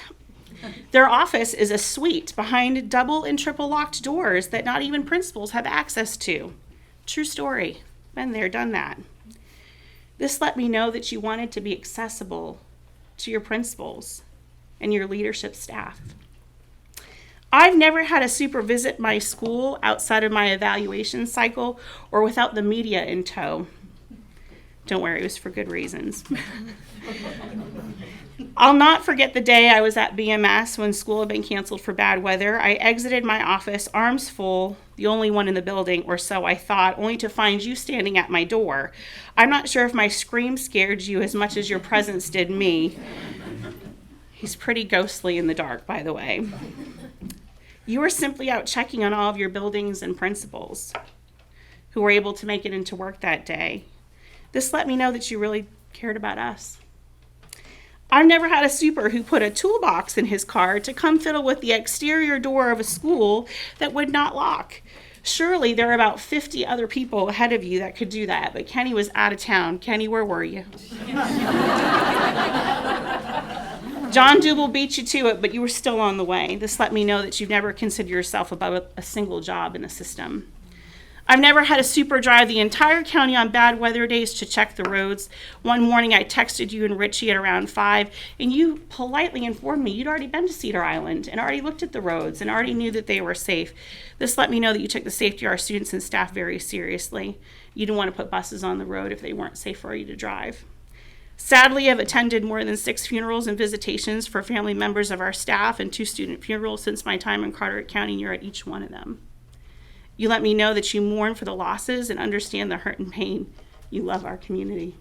their office is a suite behind double and triple locked doors that not even principals have access to. True story. Been there, done that. This let me know that you wanted to be accessible to your principals and your leadership staff. I've never had a super visit my school outside of my evaluation cycle or without the media in tow. Don't worry, it was for good reasons. I'll not forget the day I was at BMS when school had been canceled for bad weather. I exited my office, arms full, the only one in the building, or so I thought, only to find you standing at my door. I'm not sure if my scream scared you as much as your presence did me. He's pretty ghostly in the dark, by the way. You were simply out checking on all of your buildings and principals who were able to make it into work that day. This let me know that you really cared about us. I've never had a super who put a toolbox in his car to come fiddle with the exterior door of a school that would not lock. Surely there are about 50 other people ahead of you that could do that, but Kenny was out of town. Kenny, where were you? John Double beat you to it, but you were still on the way. This let me know that you've never considered yourself above a single job in the system. I've never had a super drive the entire county on bad weather days to check the roads. One morning I texted you and Richie at around 5, and you politely informed me you'd already been to Cedar Island and already looked at the roads and already knew that they were safe. This let me know that you took the safety of our students and staff very seriously. You didn't want to put buses on the road if they weren't safe for you to drive. Sadly, I've attended more than 6 funerals and visitations for family members of our staff and 2 student funerals since my time in Carteret County, and you're at each one of them. You let me know that you mourn for the losses and understand the hurt and pain. You love our community.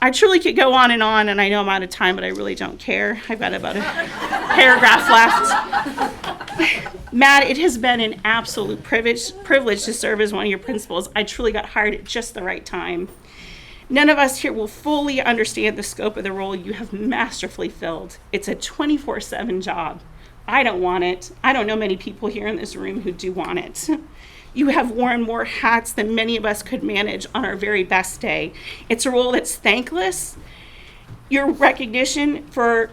I truly could go on, and I know I'm out of time, but I really don't care. I've got about a paragraph left. Matt, it has been an absolute privilege to serve as one of your principals. I truly got hired at just the right time. None of us here will fully understand the scope of the role you have masterfully filled. It's a 24/7 job. I don't want it. I don't know many people here in this room who do want it. You have worn more hats than many of us could manage on our very best day. It's a role that's thankless. Your recognition for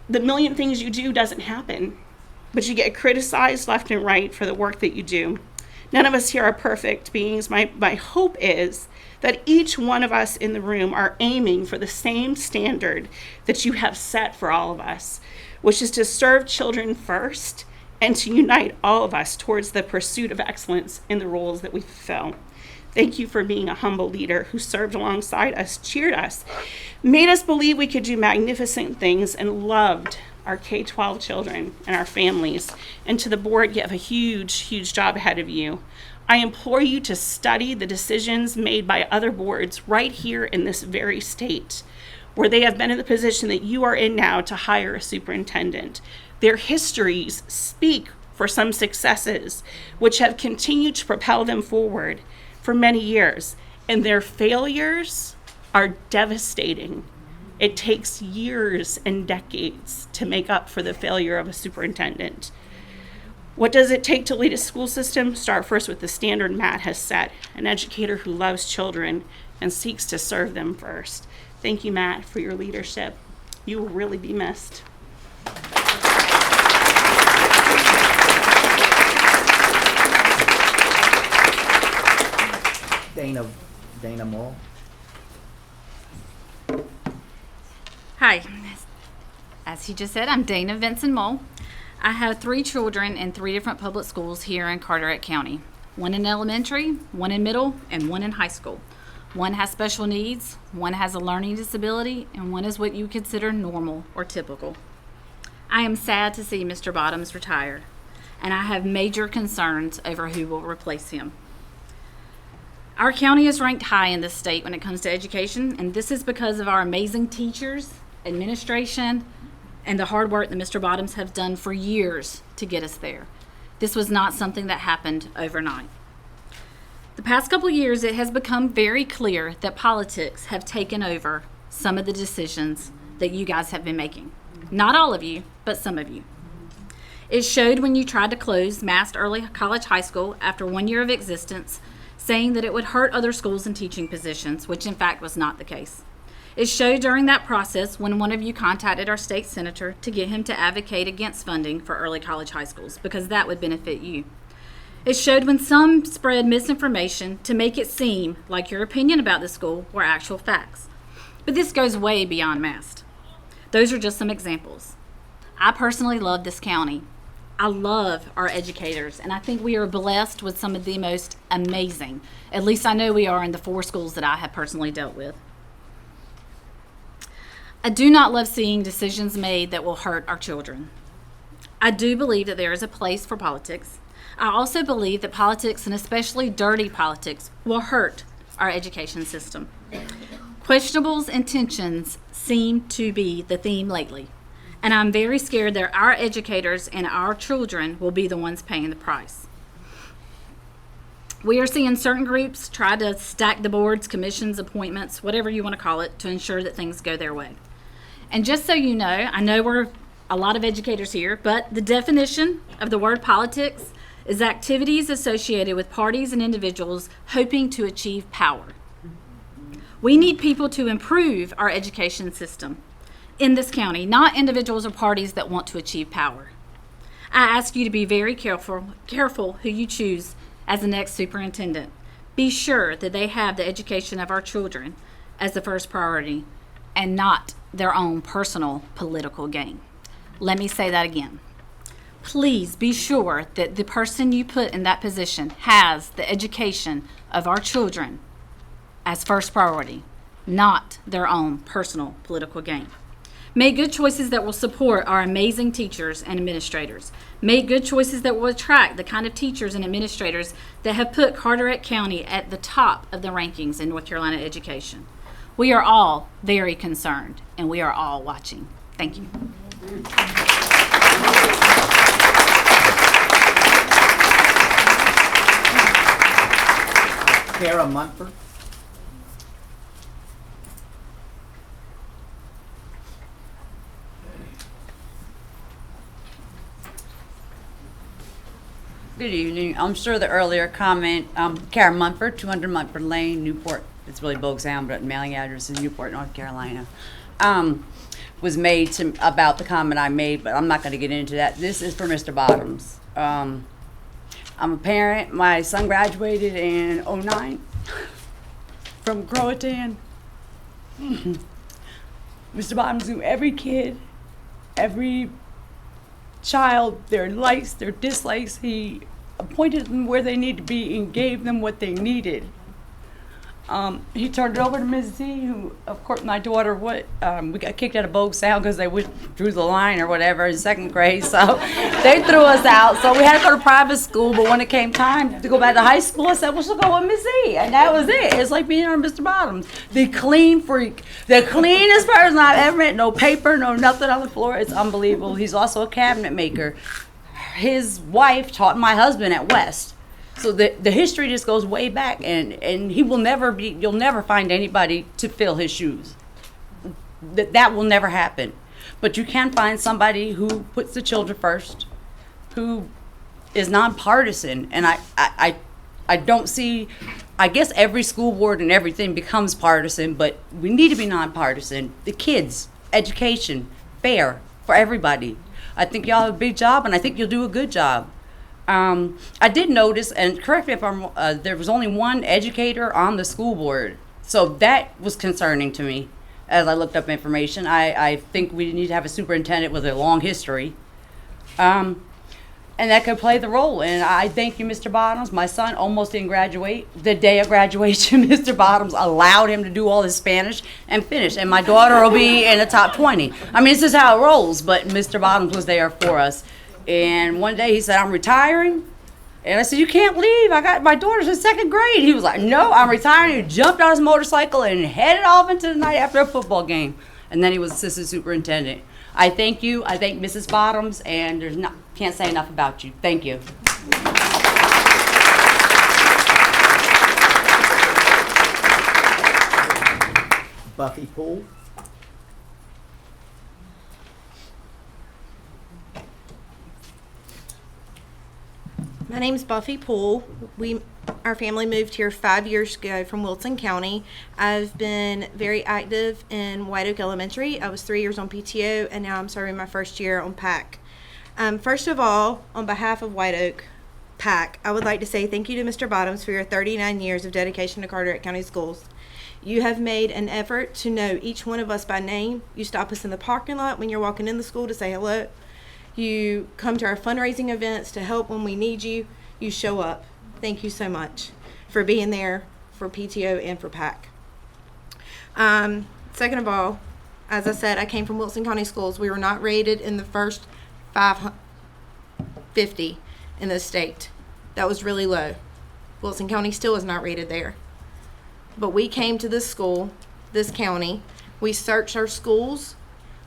the million things you do doesn't happen, but you get criticized left and right for the work that you do. None of us here are perfect beings. My hope is that each one of us in the room are aiming for the same standard that you have set for all of us, which is to serve children first and to unite all of us towards the pursuit of excellence in the roles that we fulfill. Thank you for being a humble leader who served alongside us, cheered us, made us believe we could do magnificent things, and loved our K-12 children and our families. And to the board, you have a huge, huge job ahead of you. I implore you to study the decisions made by other boards right here in this very state, where they have been in the position that you are in now to hire a superintendent. Their histories speak for some successes, which have continued to propel them forward for many years, and their failures are devastating. It takes years and decades to make up for the failure of a superintendent. What does it take to lead a school system? Start first with the standard Matt has set, an educator who loves children and seeks to serve them first. Thank you, Matt, for your leadership. You will really be missed. Dana Moore. Hi. As he just said, I'm Dana Vincent Mole. I have 3 children in 3 different public schools here in Carteret County. 1 in elementary, 1 in middle, and 1 in high school. 1 has special needs, 1 has a learning disability, and 1 is what you consider normal or typical. I am sad to see Mr. Bottoms retire, and I have major concerns over who will replace him. Our county is ranked high in this state when it comes to education, and this is because of our amazing teachers, administration, and the hard work that Mr. Bottoms has done for years to get us there. This was not something that happened overnight. The past couple years, it has become very clear that politics have taken over some of the decisions that you guys have been making. Not all of you, but some of you. It showed when you tried to close Mast Early College High School after 1 year of existence, saying that it would hurt other schools and teaching positions, which in fact was not the case. It showed during that process when one of you contacted our state senator to get him to advocate against funding for early college high schools, because that would benefit you. It showed when some spread misinformation to make it seem like your opinion about the school were actual facts. But this goes way beyond Mast. Those are just some examples. I personally love this county. I love our educators, and I think we are blessed with some of the most amazing. At least I know we are in the 4 schools that I have personally dealt with. I do not love seeing decisions made that will hurt our children. I do believe that there is a place for politics. I also believe that politics, and especially dirty politics, will hurt our education system. Questionable intentions seem to be the theme lately, and I'm very scared that our educators and our children will be the ones paying the price. We are seeing certain groups try to stack the boards, commissions, appointments, whatever you want to call it, to ensure that things go their way. And just so you know, I know we're a lot of educators here, but the definition of the word politics is activities associated with parties and individuals hoping to achieve power. We need people to improve our education system in this county, not individuals or parties that want to achieve power. I ask you to be very careful who you choose as the next superintendent. Be sure that they have the education of our children as the first priority and not their own personal political gain. Let me say that again. Please be sure that the person you put in that position has the education of our children as first priority, not their own personal political gain. Make good choices that will support our amazing teachers and administrators. Make good choices that will attract the kind of teachers and administrators that have put Carteret County at the top of the rankings in North Carolina education. We are all very concerned, and we are all watching. Thank you. Karin Munford. Good evening. I'm sure the earlier comment, Karin Munford, 200 Munford Lane, Newport. It's really Boguetown, but mailing address is Newport, North Carolina. Was made about the comment I made, but I'm not going to get into that. This is for Mr. Bottoms. I'm a parent. My son graduated in '09 from Croatan. Mr. Bottoms knew every kid, every child, their likes, their dislikes. He appointed them where they needed to be and gave them what they needed. He turned it over to Ms. Z, who, of course, my daughter, we got kicked out of Boguetown because they withdrew the line or whatever in second grade, so they threw us out. So we had to go to private school, but when it came time to go back to high school, I said, well, she'll go with Ms. Z, and that was it. It's like being on Mr. Bottoms. The clean freak, the cleanest person I've ever met, no paper, no nothing on the floor. It's unbelievable. He's also a cabinet maker. His wife taught my husband at West. So the history just goes way back, and he will never be, you'll never find anybody to fill his shoes. That will never happen. But you can find somebody who puts the children first, who is nonpartisan. And I don't see, I guess every school board and everything becomes partisan, but we need to be nonpartisan. The kids, education, fair for everybody. I think y'all have a big job, and I think you'll do a good job. I did notice, and correct me if I'm, there was only one educator on the school board. So that was concerning to me as I looked up information. I think we need to have a superintendent with a long history. And that could play the role. And I thank you, Mr. Bottoms. My son almost didn't graduate. The day of graduation, Mr. Bottoms allowed him to do all his Spanish and finish. And my daughter will be in the top 20. I mean, this is how it rolls, but Mr. Bottoms was there for us. And one day he said, I'm retiring. And I said, you can't leave. I got my daughter's in second grade. He was like, no, I'm retiring. He jumped on his motorcycle and headed off into the night after a football game. And then he was assistant superintendent. I thank you. I thank Mrs. Bottoms. And can't say enough about you. Thank you. Buffy Poole. My name's Buffy Poole. Our family moved here 5 years ago from Wilson County. I've been very active in White Oak Elementary. I was 3 years on PTO, and now I'm serving my first year on PAC. First of all, on behalf of White Oak PAC, I would like to say thank you to Mr. Bottoms for your 39 years of dedication to Carteret County Schools. You have made an effort to know each one of us by name. You stop us in the parking lot when you're walking in the school to say hello. You come to our fundraising events to help when we need you. You show up. Thank you so much for being there for PTO and for PAC. Second of all, as I said, I came from Wilson County Schools. We were not rated in the first 550 in the state. That was really low. Wilson County still is not rated there. But we came to this school, this county. We searched our schools.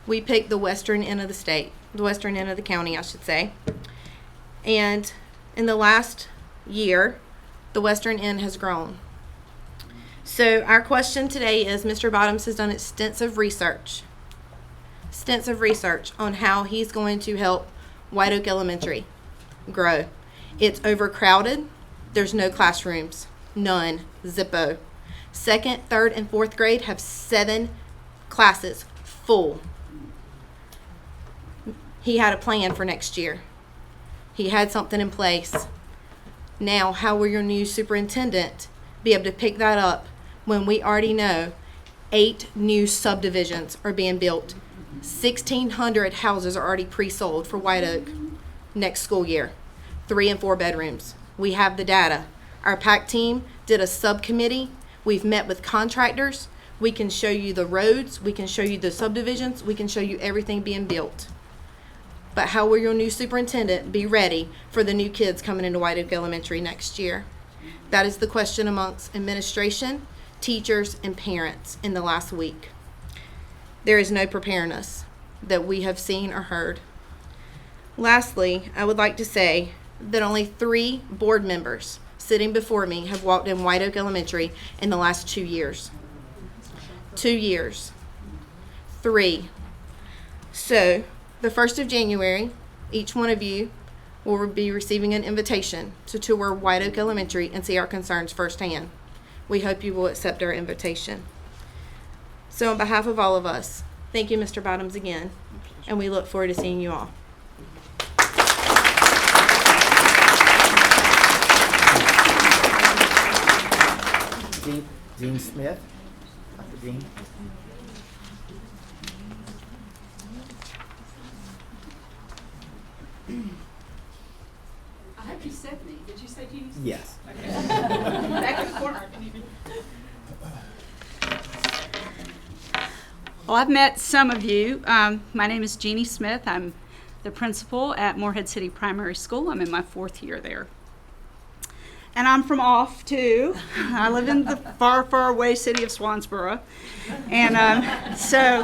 We picked the western end of the state. The western end of the county, I should say. And in the last year, the western end has grown. So our question today is, Mr. Bottoms has done extensive research on how he's going to help White Oak Elementary grow. It's overcrowded. There's no classrooms. None. Zippo. Second, third, and fourth grade have 7 classes full. He had a plan for next year. He had something in place. Now, how will your new superintendent be able to pick that up when we already know 8 new subdivisions are being built? 1,600 houses are already pre-sold for White Oak next school year. 3 and 4 bedrooms. We have the data. Our PAC team did a subcommittee. We've met with contractors. We can show you the roads. We can show you the subdivisions. We can show you everything being built. But how will your new superintendent be ready for the new kids coming into White Oak Elementary next year? That is the question amongst administration, teachers, and parents in the last week. There is no preparedness that we have seen or heard. Lastly, I would like to say that only 3 board members sitting before me have walked in White Oak Elementary in the last 2 years. 2 years. 3. So, the 1st of January, each one of you will be receiving an invitation to tour White Oak Elementary and see our concerns firsthand. We hope you will accept our invitation. So on behalf of all of us, thank you, Mr. Bottoms, again, and we look forward to seeing you all. Dean Smith. Dr. Dean. I hope you said me. Did you say Jeannie? Yes. Okay. Back in the corner. Well, I've met some of you. My name is Jeannie Smith. I'm the principal at Morehead City Primary School. I'm in my 4th year there. And I'm from off, too. I live in the far, far away city of Swansboro. And so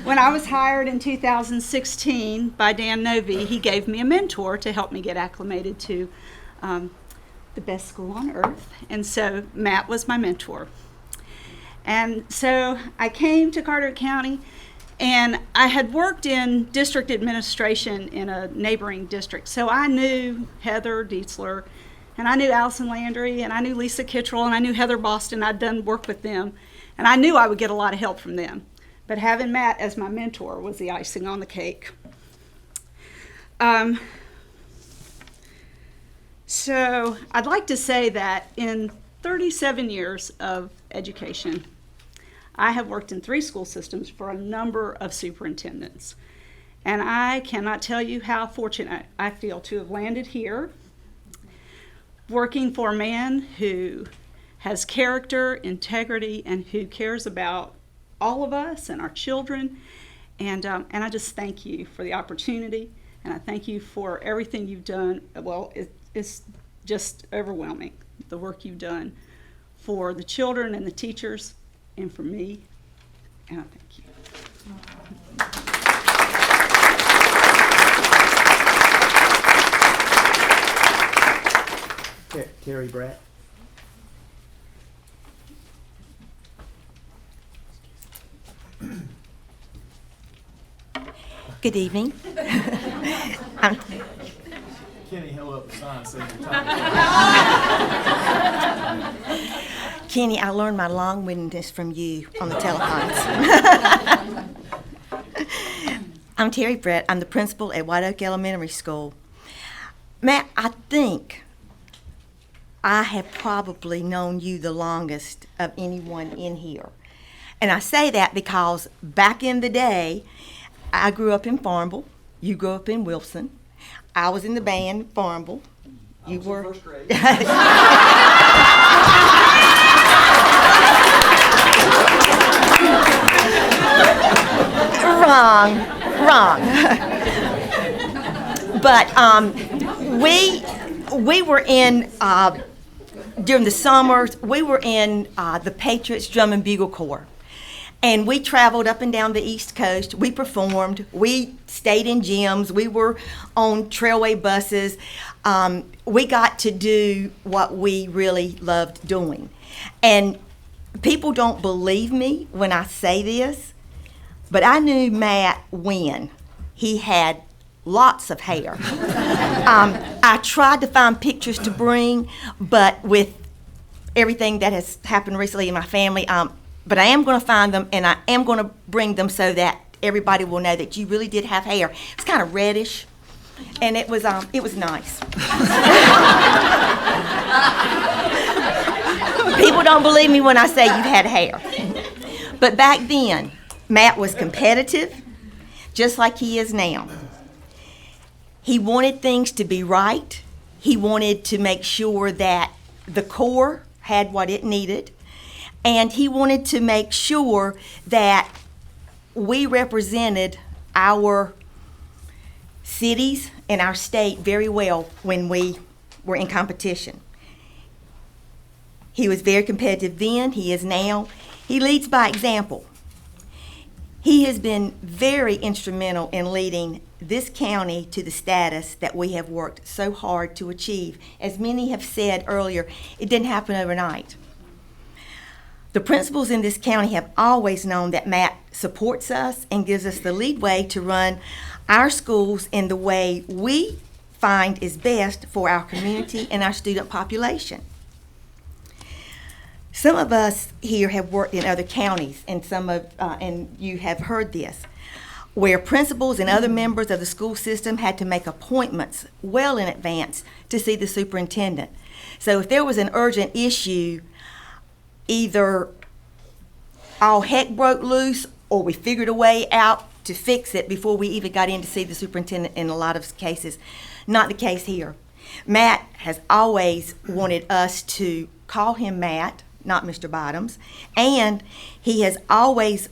when I was hired in 2016 by Dan Novy, he gave me a mentor to help me get acclimated to the best school on earth. And so Matt was my mentor. And so I came to Carteret County, and I had worked in district administration in a neighboring district. So I knew Heather Dietzler, and I knew Allison Landry, and I knew Lisa Kittrell, and I knew Heather Boston. I'd done work with them, and I knew I would get a lot of help from them. But having Matt as my mentor was the icing on the cake. So I'd like to say that in 37 years of education, I have worked in 3 school systems for a number of superintendents. And I cannot tell you how fortunate I feel to have landed here, working for a man who has character, integrity, and who cares about all of us and our children. And I just thank you for the opportunity, and I thank you for everything you've done. Well, it's just overwhelming, the work you've done for the children and the teachers and for me, and I thank you. Terry Brett. Good evening. Kenny held up the sign saying you're tired. Kenny, I learned my long-windedness from you on the telephones. I'm Terry Brett. I'm the principal at White Oak Elementary School. Matt, I think I have probably known you the longest of anyone in here. And I say that because back in the day, I grew up in Farmville. You grew up in Wilson. I was in the band Farmville. You were in first grade. Wrong. But we were in during the summers. We were in the Patriots Drum and Bugle Corps. And we traveled up and down the East Coast. We performed. We stayed in gyms. We were on trailway buses. We got to do what we really loved doing. And people don't believe me when I say this, but I knew Matt when he had lots of hair. I tried to find pictures to bring, but with everything that has happened recently in my family, but I am going to find them, and I am going to bring them so that everybody will know that you really did have hair. It's kind of reddish, and it was nice. People don't believe me when I say you had hair. But back then, Matt was competitive, just like he is now. He wanted things to be right. He wanted to make sure that the Corps had what it needed. And he wanted to make sure that we represented our cities and our state very well when we were in competition. He was very competitive then, he is now. He leads by example. He has been very instrumental in leading this county to the status that we have worked so hard to achieve. As many have said earlier, it didn't happen overnight. The principals in this county have always known that Matt supports us and gives us the leadway to run our schools in the way we find is best for our community and our student population. Some of us here have worked in other counties, and and you have heard this, where principals and other members of the school system had to make appointments well in advance to see the superintendent. So if there was an urgent issue, either all heck broke loose or we figured a way out to fix it before we even got in to see the superintendent in a lot of cases. Not the case here. Matt has always wanted us to call him Matt, not Mr. Bottoms, and he has always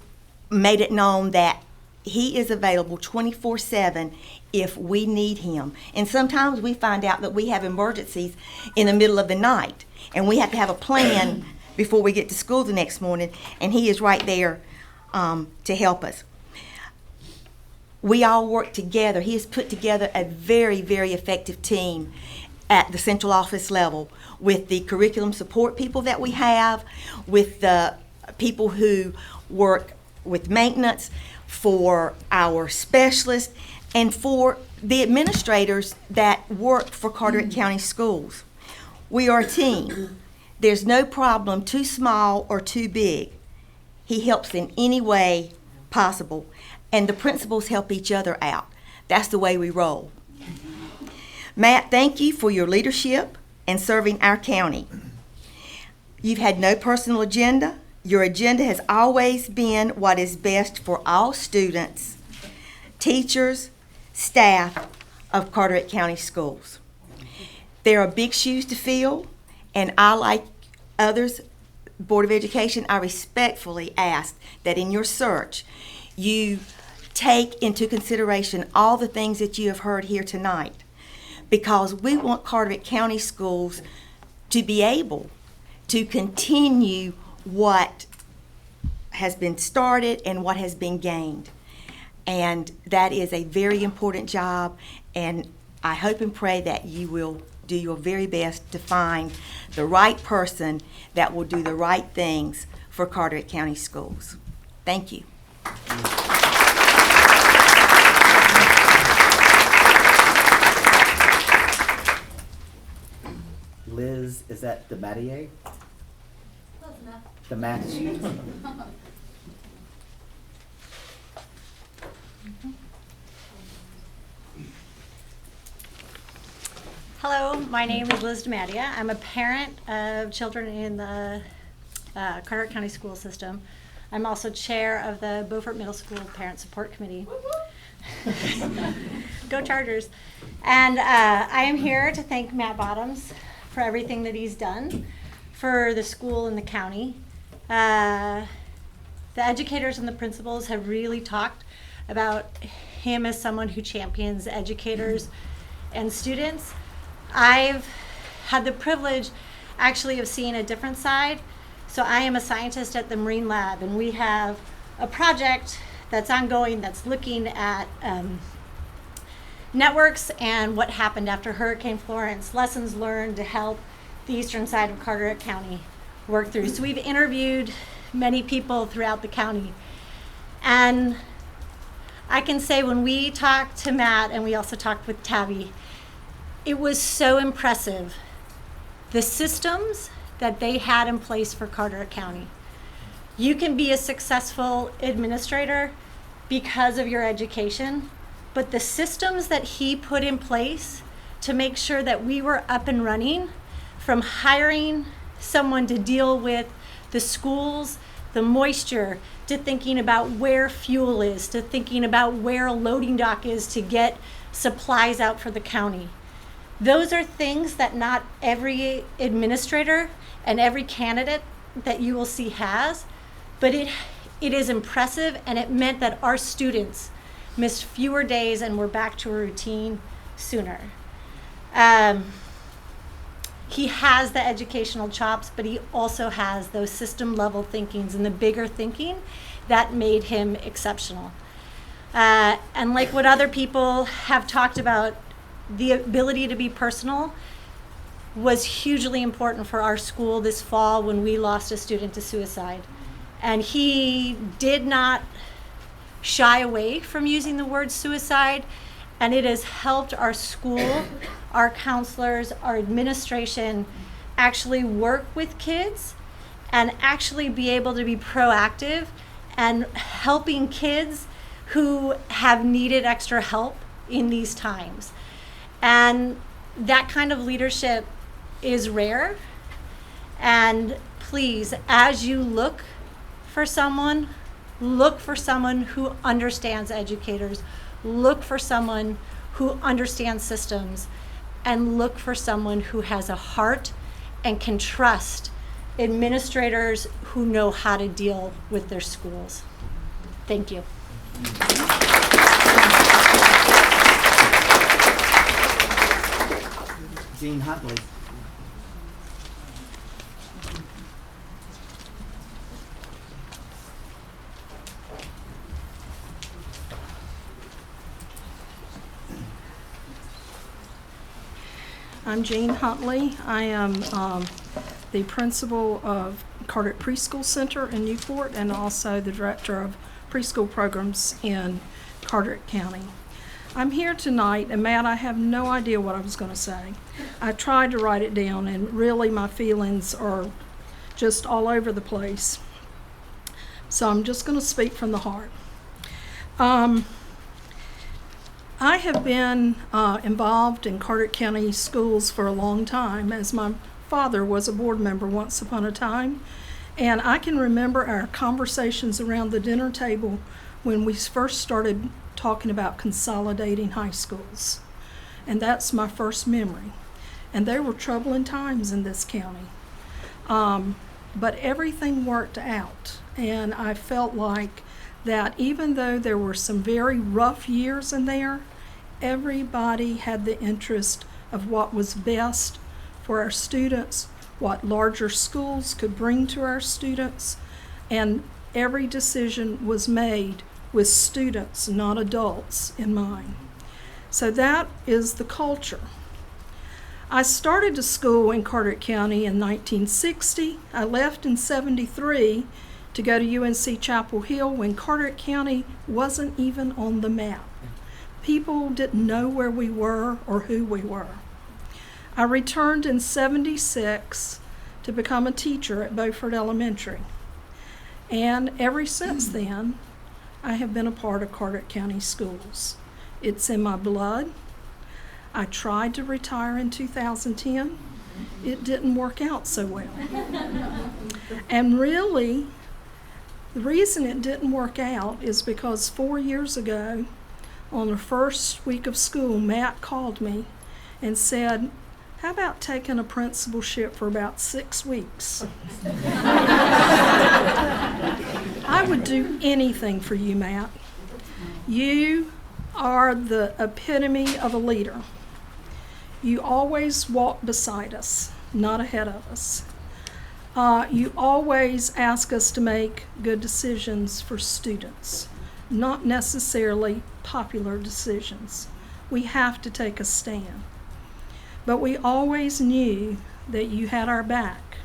made it known that he is available 24/7 if we need him. And sometimes we find out that we have emergencies in the middle of the night, and we have to have a plan before we get to school the next morning, and he is right there to help us. We all work together. He has put together a very, very effective team at the central office level with the curriculum support people that we have, with the people who work with maintenance, for our specialists, and for the administrators that work for Carteret County Schools. We are a team. There's no problem too small or too big. He helps in any way possible, and the principals help each other out. That's the way we roll. Matt, thank you for your leadership and serving our county. You've had no personal agenda. Your agenda has always been what is best for all students, teachers, staff of Carteret County Schools. There are big shoes to fill, and I, like others, Board of Education, I respectfully ask that in your search, you take into consideration all the things that you have heard here tonight, because we want Carteret County Schools to be able to continue what has been started and what has been gained. And that is a very important job, and I hope and pray that you will do your very best to find the right person that will do the right things for Carteret County Schools. Thank you. Liz, is that the Mattier? The Matthews? Hello, my name is Liz DeMattia. I'm a parent of children in the Carteret County School System. I'm also chair of the Beaufort Middle School Parent Support Committee. Go Chargers. And I am here to thank Matt Bottoms for everything that he's done for the school and the county. The educators and the principals have really talked about him as someone who champions educators and students. I've had the privilege actually of seeing a different side. So I am a scientist at the Marine Lab, and we have a project that's ongoing that's looking at networks and what happened after Hurricane Florence, lessons learned to help the eastern side of Carteret County work through. So we've interviewed many people throughout the county. And I can say when we talked to Matt, and we also talked with Tabby, it was so impressive, the systems that they had in place for Carteret County. You can be a successful administrator because of your education, but the systems that he put in place to make sure that we were up and running, from hiring someone to deal with the schools, the moisture, to thinking about where fuel is, to thinking about where a loading dock is to get supplies out for the county. Those are things that not every administrator and every candidate that you will see has, but it is impressive, and it meant that our students missed fewer days and were back to a routine sooner. He has the educational chops, but he also has those system level thinkings and the bigger thinking that made him exceptional. And like what other people have talked about, the ability to be personal was hugely important for our school this fall when we lost a student to suicide. And he did not shy away from using the word suicide And it has helped our school, our counselors, our administration actually work with kids and actually be able to be proactive and helping kids who have needed extra help in these times. And that kind of leadership is rare. And please, as you look for someone who understands educators, look for someone who understands systems, and look for someone who has a heart and can trust administrators who know how to deal with their schools. Thank you. Jean Huntley. I'm Jean Huntley. I am the principal of Carteret Preschool Center in Newport and also the director of preschool programs in Carteret County. I'm here tonight, and Matt, I have no idea what I was going to say. I tried to write it down, and really my feelings are just all over the place. So I'm just going to speak from the heart. I have been involved in Carteret County schools for a long time, as my father was a board member once upon a time. And I can remember our conversations around the dinner table when we first started talking about consolidating high schools. And that's my first memory. And there were troubling times in this county. But everything worked out. And I felt like that even though there were some very rough years in there, everybody had the interest of what was best for our students, what larger schools could bring to our students, and every decision was made with students, not adults, in mind. So that is the culture. I started to school in Carteret County in 1960. I left in 73 to go to UNC Chapel Hill when Carteret County wasn't even on the map. People didn't know where we were or who we were. I returned in 76 to become a teacher at Beaufort Elementary. And ever since then, I have been a part of Carteret County schools. It's in my blood. I tried to retire in 2010. It didn't work out so well. And really, the reason it didn't work out is because 4 years ago, on the first week of school, Matt called me and said, "How about taking a principalship for about 6 weeks?" I would do anything for you, Matt. You are the epitome of a leader. You always walk beside us, not ahead of us. You always ask us to make good decisions for students, not necessarily popular decisions. We have to take a stand. But we always knew that you had our back.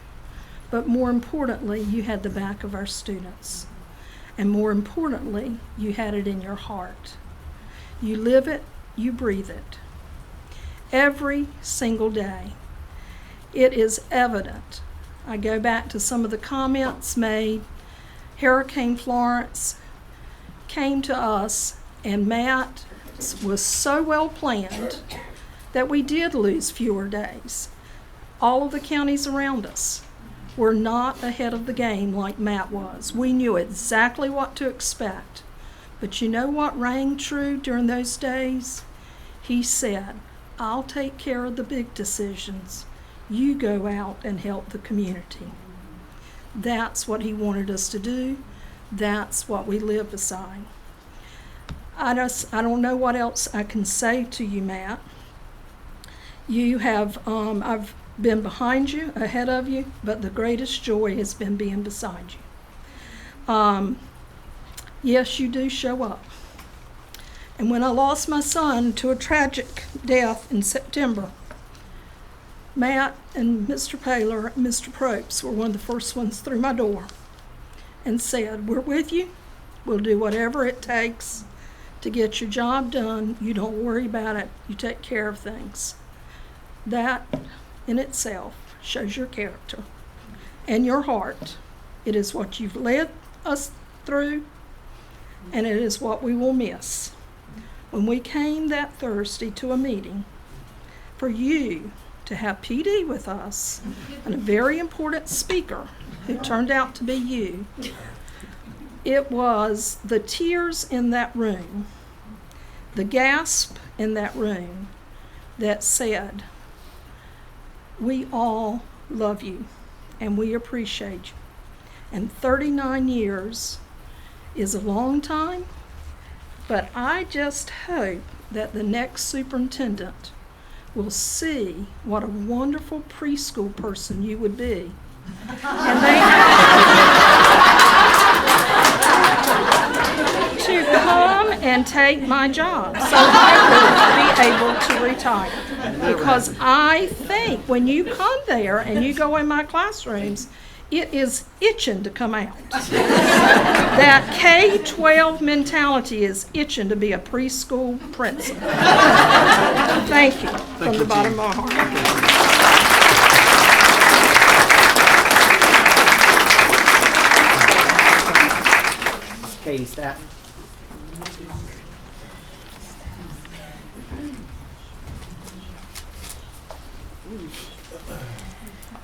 But more importantly, you had the back of our students. And more importantly, you had it in your heart. You live it, you breathe it. Every single day. It is evident. I go back to some of the comments made. Hurricane Florence came to us, and Matt was so well planned that we did lose fewer days. All of the counties around us were not ahead of the game like Matt was. We knew exactly what to expect. But you know what rang true during those days? He said, "I'll take care of the big decisions. You go out and help the community." That's what he wanted us to do. That's what we live beside. I don't know what else I can say to you, Matt. You have, I've been behind you, ahead of you, but the greatest joy has been being beside you. Yes, you do show up. And when I lost my son to a tragic death in September, Matt and Mr. Paler and Mr. Probst were one of the first ones through my door and said, "We're with you. We'll do whatever it takes to get your job done. You don't worry about it. You take care of things. That in itself shows your character and your heart. It is what you've led us through, and it is what we will miss. When we came that Thursday to a meeting, for you to have PD with us and a very important speaker who turned out to be you, it was the tears in that room, the gasp in that room that said, we all love you and we appreciate you. And 39 years is a long time, but I just hope that the next superintendent will see what a wonderful preschool person you would be. And they to come and take my job so I will be able to retire. Because I think when you come there and you go in my classrooms, it is itching to come out. That K-12 mentality is itching to be a preschool principal. Thank you from the bottom of my heart. Katie Staton.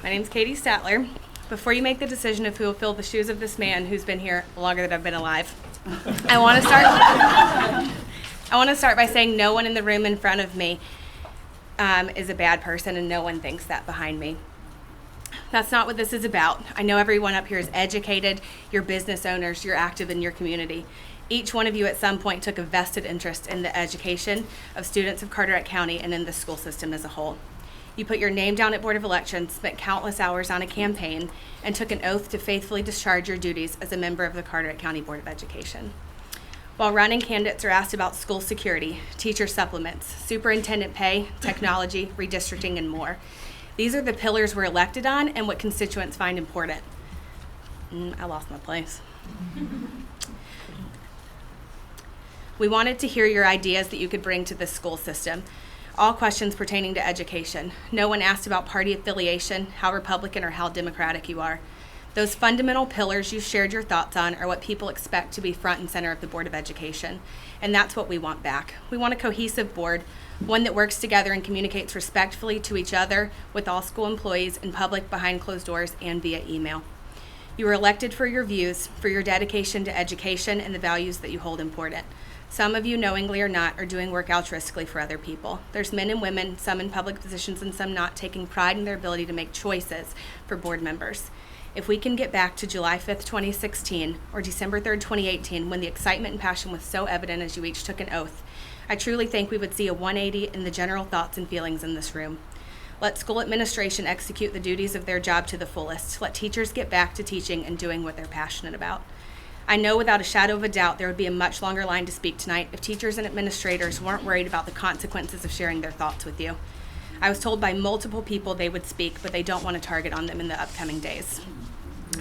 My name's Katie Statler. Before you make the decision of who will fill the shoes of this man who's been here longer than I've been alive, I want to start by saying no one in the room in front of me is a bad person, and no one thinks that behind me. That's not what this is about. I know everyone up here is educated, you're business owners, you're active in your community. Each one of you at some point took a vested interest in the education of students of Carteret County and in the school system as a whole. You put your name down at Board of Elections, spent countless hours on a campaign, and took an oath to faithfully discharge your duties as a member of the Carteret County Board of Education. While running, candidates are asked about school security, teacher supplements, superintendent pay, technology, redistricting, and more. These are the pillars we're elected on and what constituents find important. I lost my place. We wanted to hear your ideas that you could bring to the school system. All questions pertaining to education. No one asked about party affiliation, how Republican or how Democratic you are. Those fundamental pillars you shared your thoughts on are what people expect to be front and center of the Board of Education. And that's what we want back. We want a cohesive board, one that works together and communicates respectfully to each other, with all school employees, in public, behind closed doors, and via email. You were elected for your views, for your dedication to education and the values that you hold important. Some of you, knowingly or not, are doing work altruistically for other people. There's men and women, some in public positions and some not, taking pride in their ability to make choices for board members. If we can get back to July 5th, 2016, or December 3rd, 2018, when the excitement and passion was so evident as you each took an oath, I truly think we would see a 180 in the general thoughts and feelings in this room. Let school administration execute the duties of their job to the fullest. Let teachers get back to teaching and doing what they're passionate about. I know without a shadow of a doubt there would be a much longer line to speak tonight if teachers and administrators weren't worried about the consequences of sharing their thoughts with you. I was told by multiple people they would speak, but they don't want a target on them in the upcoming days.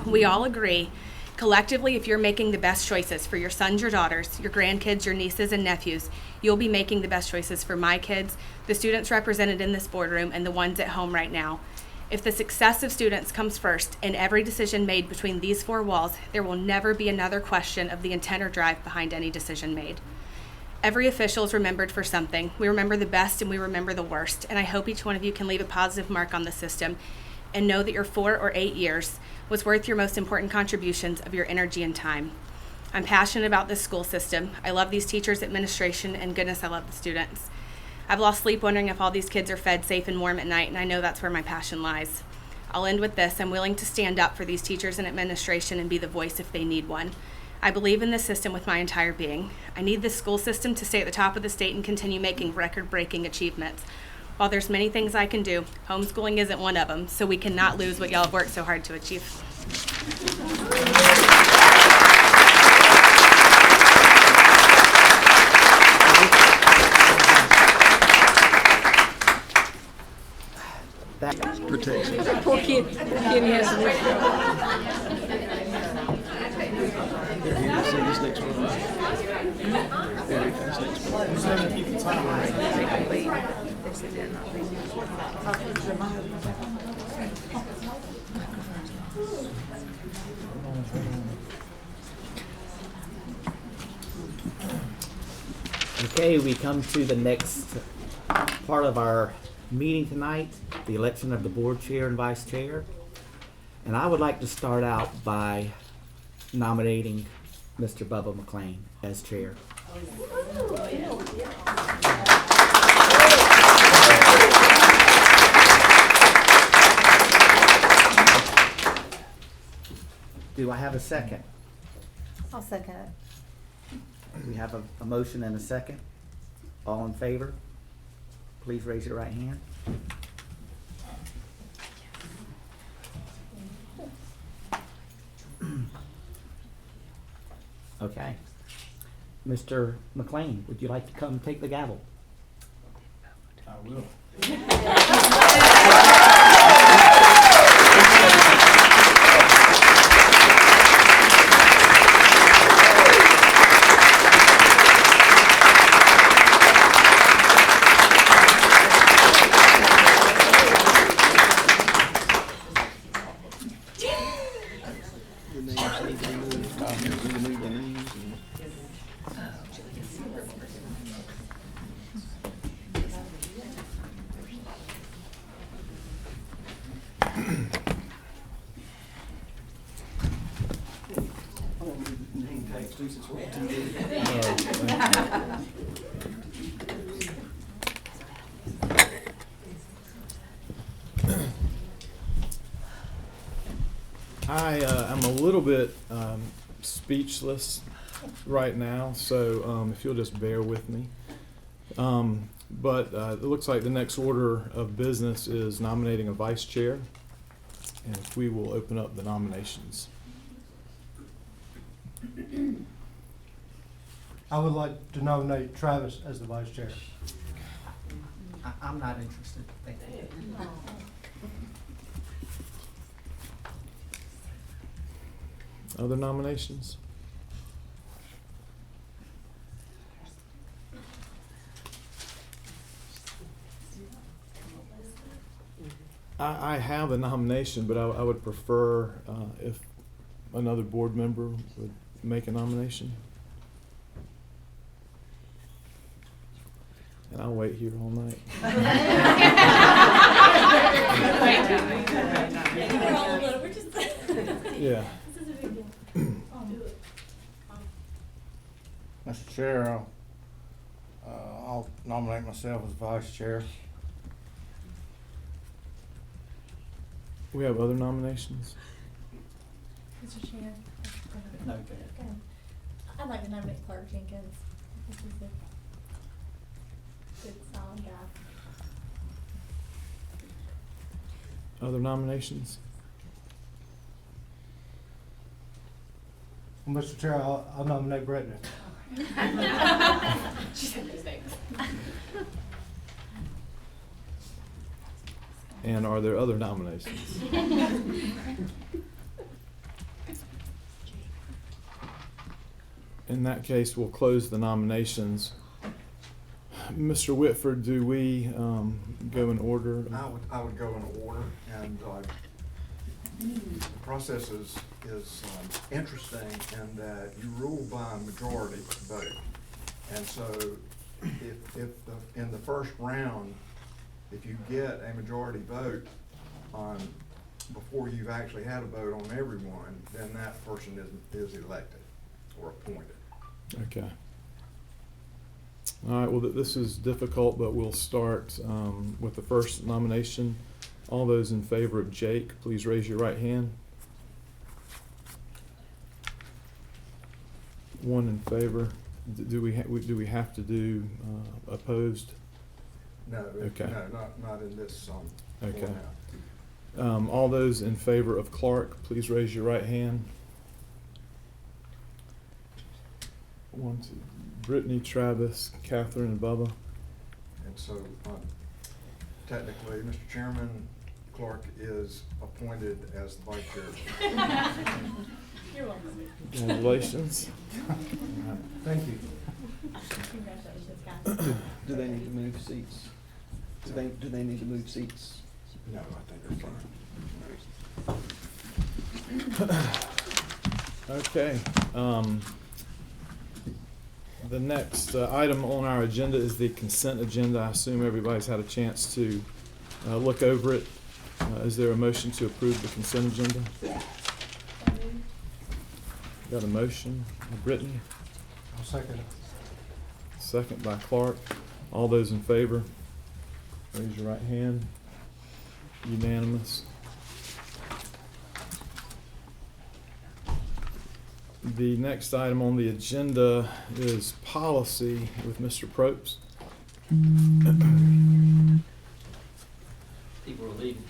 We all agree, collectively, if you're making the best choices for your sons, your daughters, your grandkids, your nieces and nephews, you'll be making the best choices for my kids, the students represented in this boardroom, and the ones at home right now. If the success of students comes first in every decision made between these four walls, there will never be another question of the intent or drive behind any decision made. Every official is remembered for something. We remember the best and we remember the worst, and I hope each one of you can leave a positive mark on the system and know that your 4 or 8 years was worth your most important contributions of your energy and time. I'm passionate about this school system. I love these teachers, administration, and goodness, I love the students. I've lost sleep wondering if all these kids are fed safe and warm at night, and I know that's where my passion lies. I'll end with this. I'm willing to stand up for these teachers and administration and be the voice if they need one. I believe in this system with my entire being. I need this school system to stay at the top of the state and continue making record-breaking achievements. While there's many things I can do, homeschooling isn't one of them, so we cannot lose what y'all have worked so hard to achieve. Protection. Poor kid. Poor kid has a Okay, we come to the next part of our meeting tonight, the election of the board chair and vice chair. And I would like to start out by nominating Mr. Bubba McClain as chair. Do I have a second? I'll second it. We have a motion and a second. All in favor? Please raise your right hand. Okay. Mr. McClain, would you like to come take the gavel? I will. I'm a little bit speechless right now, so if you'll just bear with me. But it looks like the next order of business is nominating a vice chair, and if we will open up the nominations. I would like to nominate Travis as the vice chair. I'm not interested. Thank you. Other nominations? I have a nomination, but I would prefer if another board member would make a nomination. And I'll wait here all night. Yeah. Mr. Chair, I'll nominate myself as vice chair. We have other nominations? Mr. Chair. No, go ahead. I'd like to nominate Clark Jenkins. This is a good, solid guy. Other nominations? Well, Mr. Chair, I'll nominate Brittany. She said those names. And are there other nominations? In that case, we'll close the nominations. Mr. Whitford, do we go in order? I would go in order, and the process is interesting in that you rule by majority vote. And so if in the first round, if you get a majority vote on before you've actually had a vote on everyone, then that person is elected or appointed. Okay. All right, well, this is difficult, but we'll start with the first nomination. All those in favor of Jake, please raise your right hand. One in favor. Do we have to do opposed? No, okay. No, not in this okay. All those in favor of Clark, please raise your right hand. One, two. Brittany, Travis, Catherine, and Bubba. And so, technically, Mr. Chairman, Clark is appointed as the vice chair. You're welcome. Congratulations. Thank you. Congratulations, guys. Do they need to move seats? Do they need to move seats? No, I think they're fine. Okay. The next item on our agenda is the consent agenda. I assume everybody's had a chance to look over it. Is there a motion to approve the consent agenda? Got a motion. Brittany? I'll second it. Second by Clark. All those in favor, raise your right hand. Unanimous. The next item on the agenda is policy with Mr. Probst. People are leaving.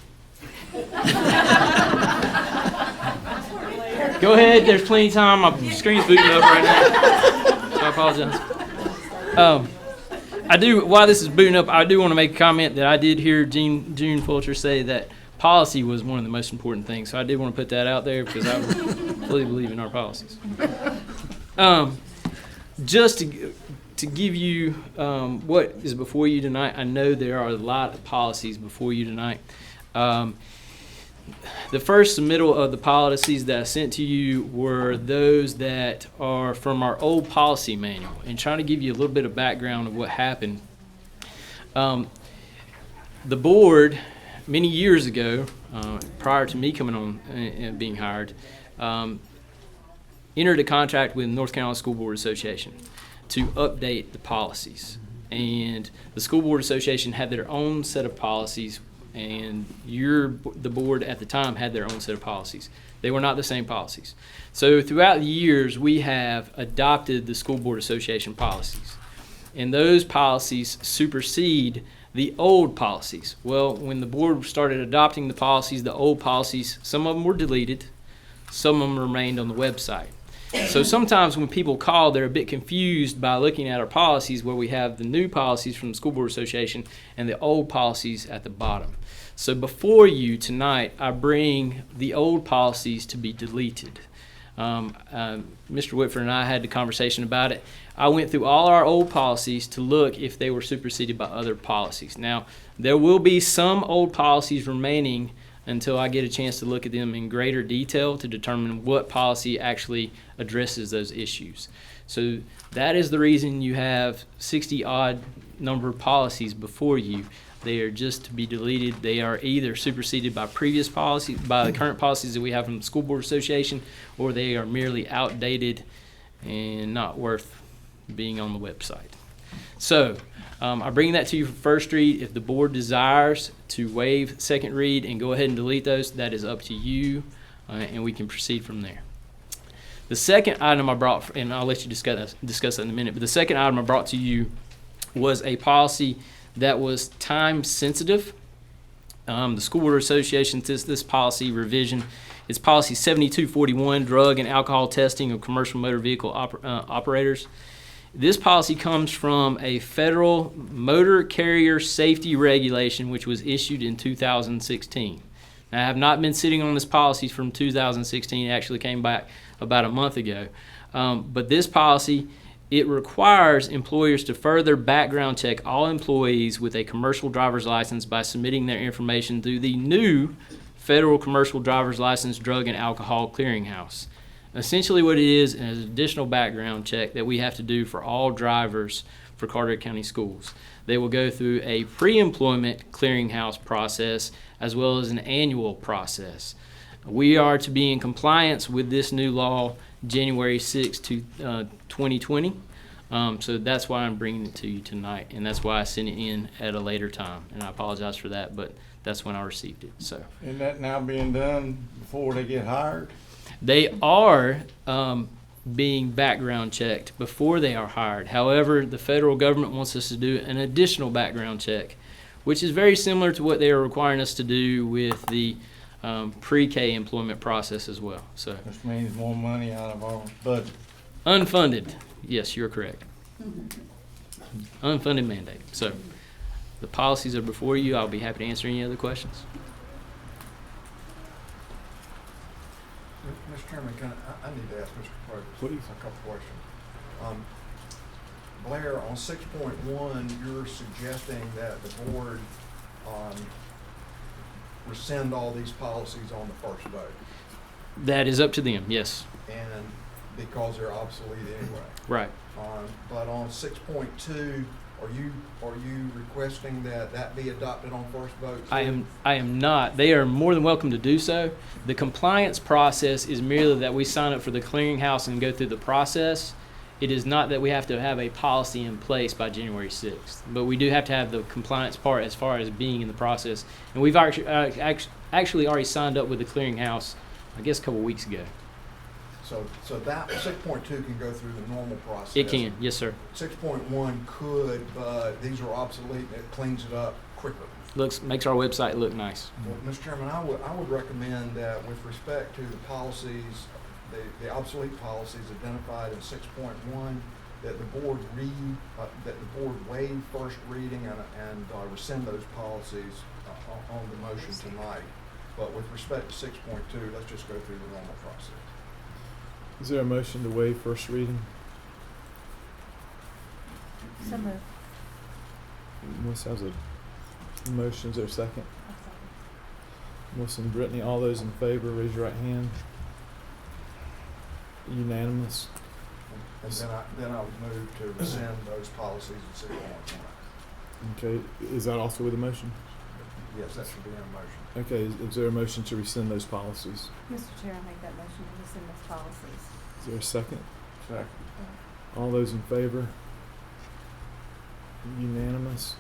Go ahead, there's plenty of time. My screen's booting up right now. I apologize. While this is booting up, I do want to make a comment that I did hear June Fulcher say that policy was one of the most important things. So I did want to put that out there because I fully believe in our policies. Just to give you what is before you tonight, I know there are a lot of policies before you tonight. The first submittal of the policies that I sent to you were those that are from our old policy manual, and trying to give you a little bit of background of what happened. The board, many years ago, prior to me coming on and being hired, entered a contract with North Carolina School Board Association to update the policies. And the School Board Association had their own set of policies, and the board at the time had their own set of policies. They were not the same policies. So throughout the years, we have adopted the School Board Association policies. And those policies supersede the old policies. Well, when the board started adopting the policies, the old policies, some of them were deleted, some of them remained on the website. So sometimes when people call, they're a bit confused by looking at our policies where we have the new policies from the School Board Association and the old policies at the bottom. So before you tonight, I bring the old policies to be deleted. Mr. Whitford and I had the conversation about it. I went through all our old policies to look if they were superseded by other policies. Now, there will be some old policies remaining until I get a chance to look at them in greater detail to determine what policy actually addresses those issues. So that is the reason you have 60-odd number of policies before you. They are just to be deleted. They are either superseded by previous policy, by the current policies that we have from the School Board Association, or they are merely outdated and not worth being on the website. So I bring that to you for first read. If the board desires to waive second read and go ahead and delete those, that is up to you, and we can proceed from there. The second item I brought, and I'll let you discuss that in a minute, but the second item I brought to you was a policy that was time sensitive. The School Board Association, this policy revision, is policy 7241, drug and alcohol testing of commercial motor vehicle operators. This policy comes from a federal motor carrier safety regulation which was issued in 2016. Now, I have not been sitting on this policy from 2016. It actually came back about a month ago. But this policy, it requires employers to further background check all employees with a commercial driver's license by submitting their information through the new Federal Commercial Driver's License Drug and Alcohol Clearinghouse. Essentially what it is an additional background check that we have to do for all drivers for Carteret County Schools. They will go through a pre-employment clearinghouse process as well as an annual process. We are to be in compliance with this new law January 6, 2020. So that's why I'm bringing it to you tonight, and that's why I sent it in at a later time. And I apologize for that, but that's when I received it. So, Isn't that now being done before they get hired? they are being background checked before they are hired. However, the federal government wants us to do an additional background check, which is very similar to what they are requiring us to do with the pre-K employment process as well. So, Which means more money out of our budget. Unfunded. Yes, you're correct. Unfunded mandate. So the policies are before you. I'll be happy to answer any other questions. Mr. Chairman, I need to ask Mr. Crowe Please. a couple questions. Blair, on 6.1, you're suggesting that the board rescind all these policies on the first vote, That is up to them, yes. and because they're obsolete anyway. Right. But on 6.2, are you requesting that be adopted on first vote? I am not. They are more than welcome to do so. The compliance process is merely that we sign up for the clearinghouse and go through the process. It is not that we have to have a policy in place by January 6th, but we do have to have the compliance part as far as being in the process. And we've actually already signed up with the clearinghouse, I guess, a couple weeks ago. So that 6.2 can go through the normal process. It can, yes, sir. 6.1 could, but these are obsolete. And it cleans it up quicker. Makes our website look nice. Well, Mr. Chairman, I would recommend that with respect to the policies, the obsolete policies identified in 6.1, that the board waive first reading and rescind those policies on the motion tonight. But with respect to 6.2, let's just go through the normal process. Is there a motion to waive first reading? So moved. Melissa has a motion. Is there a second? Melissa and Brittany, all those in favor, raise your right hand. Unanimous. And then I would move to rescind those policies in 6.1. Okay, is that also with a motion? Yes, that should be in a motion. Okay, is there a motion to rescind those policies? Mr. Chair, I make that motion to rescind those policies. Is there a second? Second. All those in favor? Unanimous.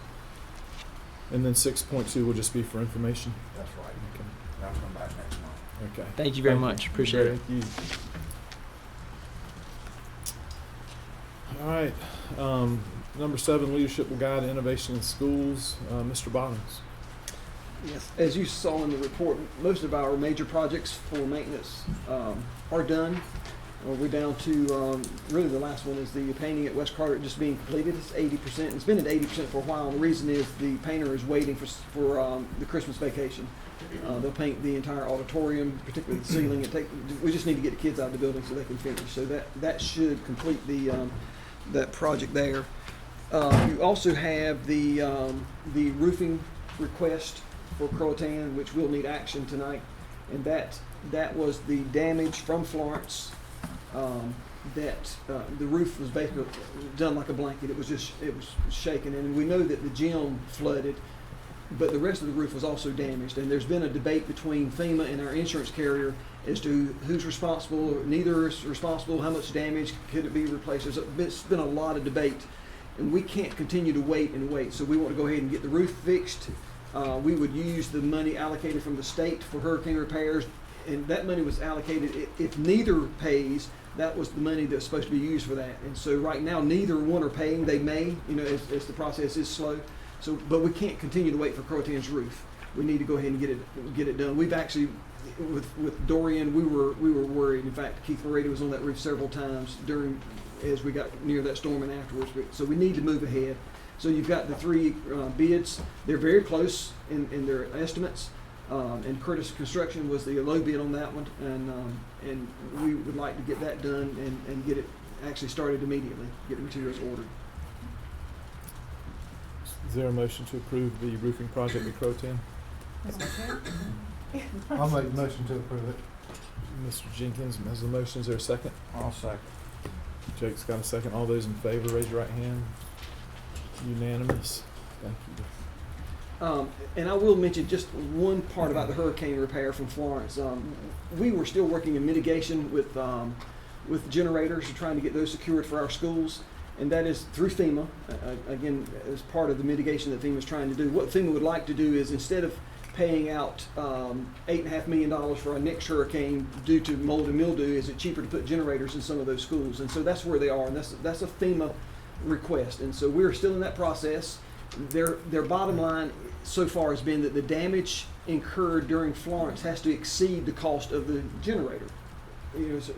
And then 6.2 will just be for information. That's right. Okay. That'll come back next month. Okay. Thank you very much. Appreciate it. Thank you. All right. Number 7, leadership will guide innovation in schools. Mr. Bottoms. Yes, as you saw in the report, most of our major projects for maintenance are done. We're down to really the last one is the painting at West Carteret just being completed. It's 80%. It's been at 80% for a while, and the reason is the painter is waiting for the Christmas vacation. They'll paint the entire auditorium, particularly the ceiling. We just need to get the kids out of the building so they can finish. So that should complete that project there. You also have the roofing request for Croatan, which will need action tonight, and that was the damage from Florence. The roof was basically done like a blanket. It was shaking, and we know that the gym flooded, but the rest of the roof was also damaged. And there's been a debate between FEMA and our insurance carrier as to who's responsible. Neither is responsible. How much damage could it be replaced? It's been a lot of debate, and we can't continue to wait and wait. So we want to go ahead and get the roof fixed. We would use the money allocated from the state for hurricane repairs, and that money was allocated. If neither pays, that was the money that's supposed to be used for that. And so right now, neither one are paying. They may, as the process is slow. So, but we can't continue to wait for Croatan's roof. We need to go ahead and get it done. We've actually, with Dorian, we were worried. In fact, Keith Moretti was on that roof several times as we got near that storm and afterwards. So we need to move ahead. So you've got the 3 bids. They're very close in their estimates. And Curtis Construction was the low bid on that one, and we would like to get that done and get it actually started immediately, get the materials ordered. Is there a motion to approve the roofing project at Croatan? I'll make a motion to approve it. Mr. Jenkins has the motion. Is there a second? I'll second. Jake's got a second. All those in favor, raise your right hand. Unanimous. Thank you. And I will mention just one part about the hurricane repair from Florence. We were still working in mitigation with generators and trying to get those secured for our schools, and that is through FEMA. Again, as part of the mitigation that FEMA is trying to do. What FEMA would like to do is, instead of paying out $8.5 million for our next hurricane due to mold and mildew, is it cheaper to put generators in some of those schools? And so that's where they are, and that's a FEMA request. And so we're still in that process. Their bottom line so far has been that the damage incurred during Florence has to exceed the cost of the generator.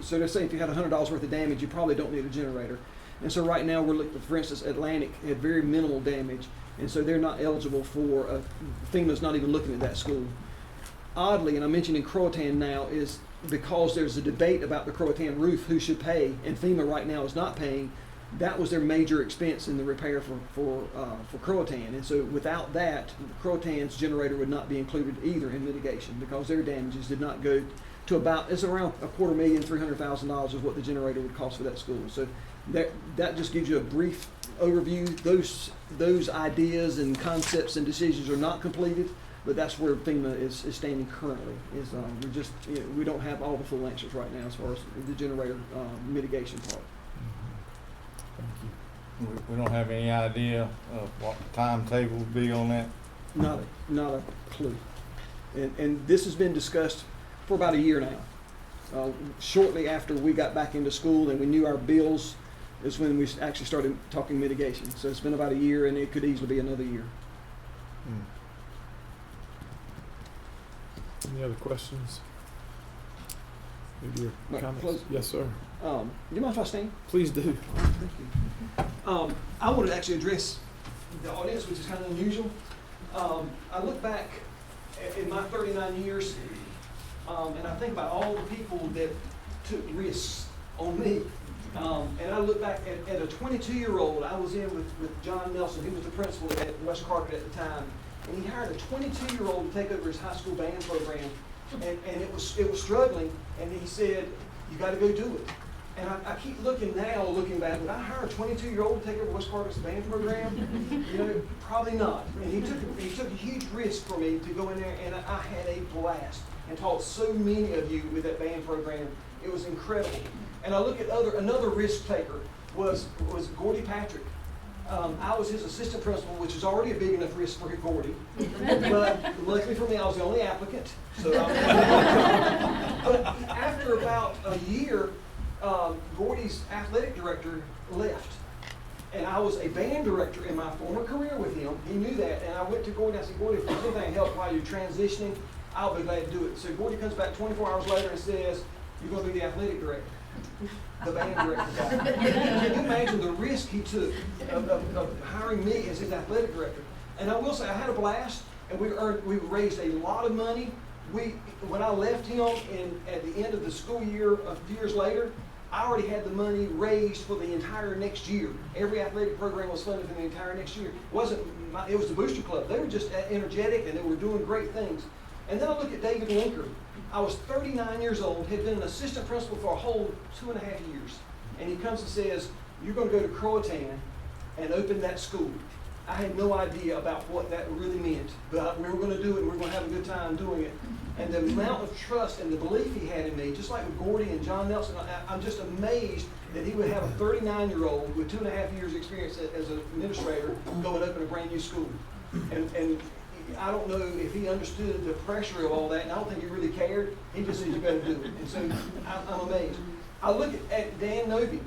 So they're saying if you had $100 worth of damage, you probably don't need a generator. And so right now we're looking, for instance, Atlantic had very minimal damage, and so they're not eligible for FEMA's not even looking at that school. Oddly, and I mentioned in Croatan now, is because there's a debate about the Croatan roof, who should pay, and FEMA right now is not paying. That was their major expense in the repair for Croatan, and so without that, Croatan's generator would not be included either in mitigation because their damages did not go to about, it's around $250,000, $300,000 is what the generator would cost for that school. So that just gives you a brief overview. Those ideas and concepts and decisions are not completed, but that's where FEMA is standing currently. We're just, we don't have all the full answers right now as far as the generator mitigation part. We don't have any idea of what the timetable will be on that? Not a clue. And this has been discussed for about a year now. Shortly after we got back into school and we knew our bills is when we actually started talking mitigation. So it's been about a year, and it could easily be another year. Any other questions? Maybe your comments? Close. Yes, sir. Do you mind if I stand? Please do. Thank you. I want to actually address the audience, which is kind of unusual. I look back in my 39 years, and I think about all the people that took risks on me. And I look back at a 22-year-old I was in with John Nelson. He was the principal at West Carteret at the time. And he hired a 22-year-old to take over his high school band program. And it was struggling. And he said, you got to go do it. And I keep looking back, would I hire a 22-year-old to take over West Carteret's band program? Probably not. And he took a huge risk for me to go in there, and I had a blast and taught so many of you with that band program. It was incredible. And I look at another risk taker was Gordy Patrick. I was his assistant principal, which is already a big enough risk for Gordy. But luckily for me, I was the only applicant. So but after about a year, Gordy's athletic director left. And I was a band director in my former career with him. He knew that. And I went to Gordy and I said, Gordy, if there's anything to help while you're transitioning, I'll be glad to do it. So Gordy comes back 24 hours later and says, you're going to be the athletic director. The band director. Can you imagine the risk he took of hiring me as his athletic director? And I will say, I had a blast, and we raised a lot of money. When I left him at the end of the school year, a few years later, I already had the money raised for the entire next year. Every athletic program was funded for the entire next year. It was the Booster Club. They were just energetic, and they were doing great things. And then I look at David Linker. I was 39 years old, had been an assistant principal for a whole 2.5 years. And he comes and says, you're going to go to Croatan and open that school. I had no idea about what that really meant, but we were going to do it, and we were going to have a good time doing it. And the amount of trust and the belief he had in me, just like with Gordy and John Nelson, I'm just amazed that he would have a 39-year-old with 2.5 years experience as an administrator go and open a brand new school. And I don't know if he understood the pressure of all that, and I don't think he really cared. He just said, you better do it. And so I'm amazed. I look at Dan Novy.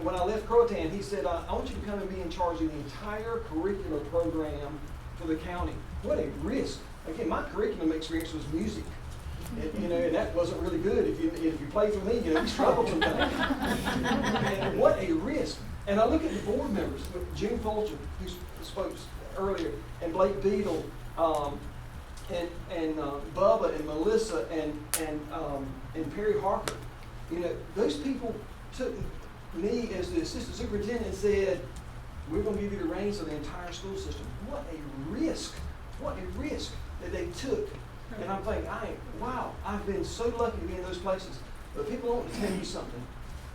When I left Croatan, he said, I want you to come and be in charge of the entire curricular program for the county. What a risk. Again, my curriculum experience was music. And that wasn't really good. If you played for me, you struggled sometimes. And what a risk. And I look at the board members, with June Fulcher, who spoke earlier, and Blake Beadle, and Bubba and Melissa and Perry Harker. Those people took me as the assistant superintendent and said, we're going to give you the reins of the entire school system. What a risk. What a risk that they took. And I'm thinking, wow, I've been so lucky to be in those places. But people don't want to tell you something.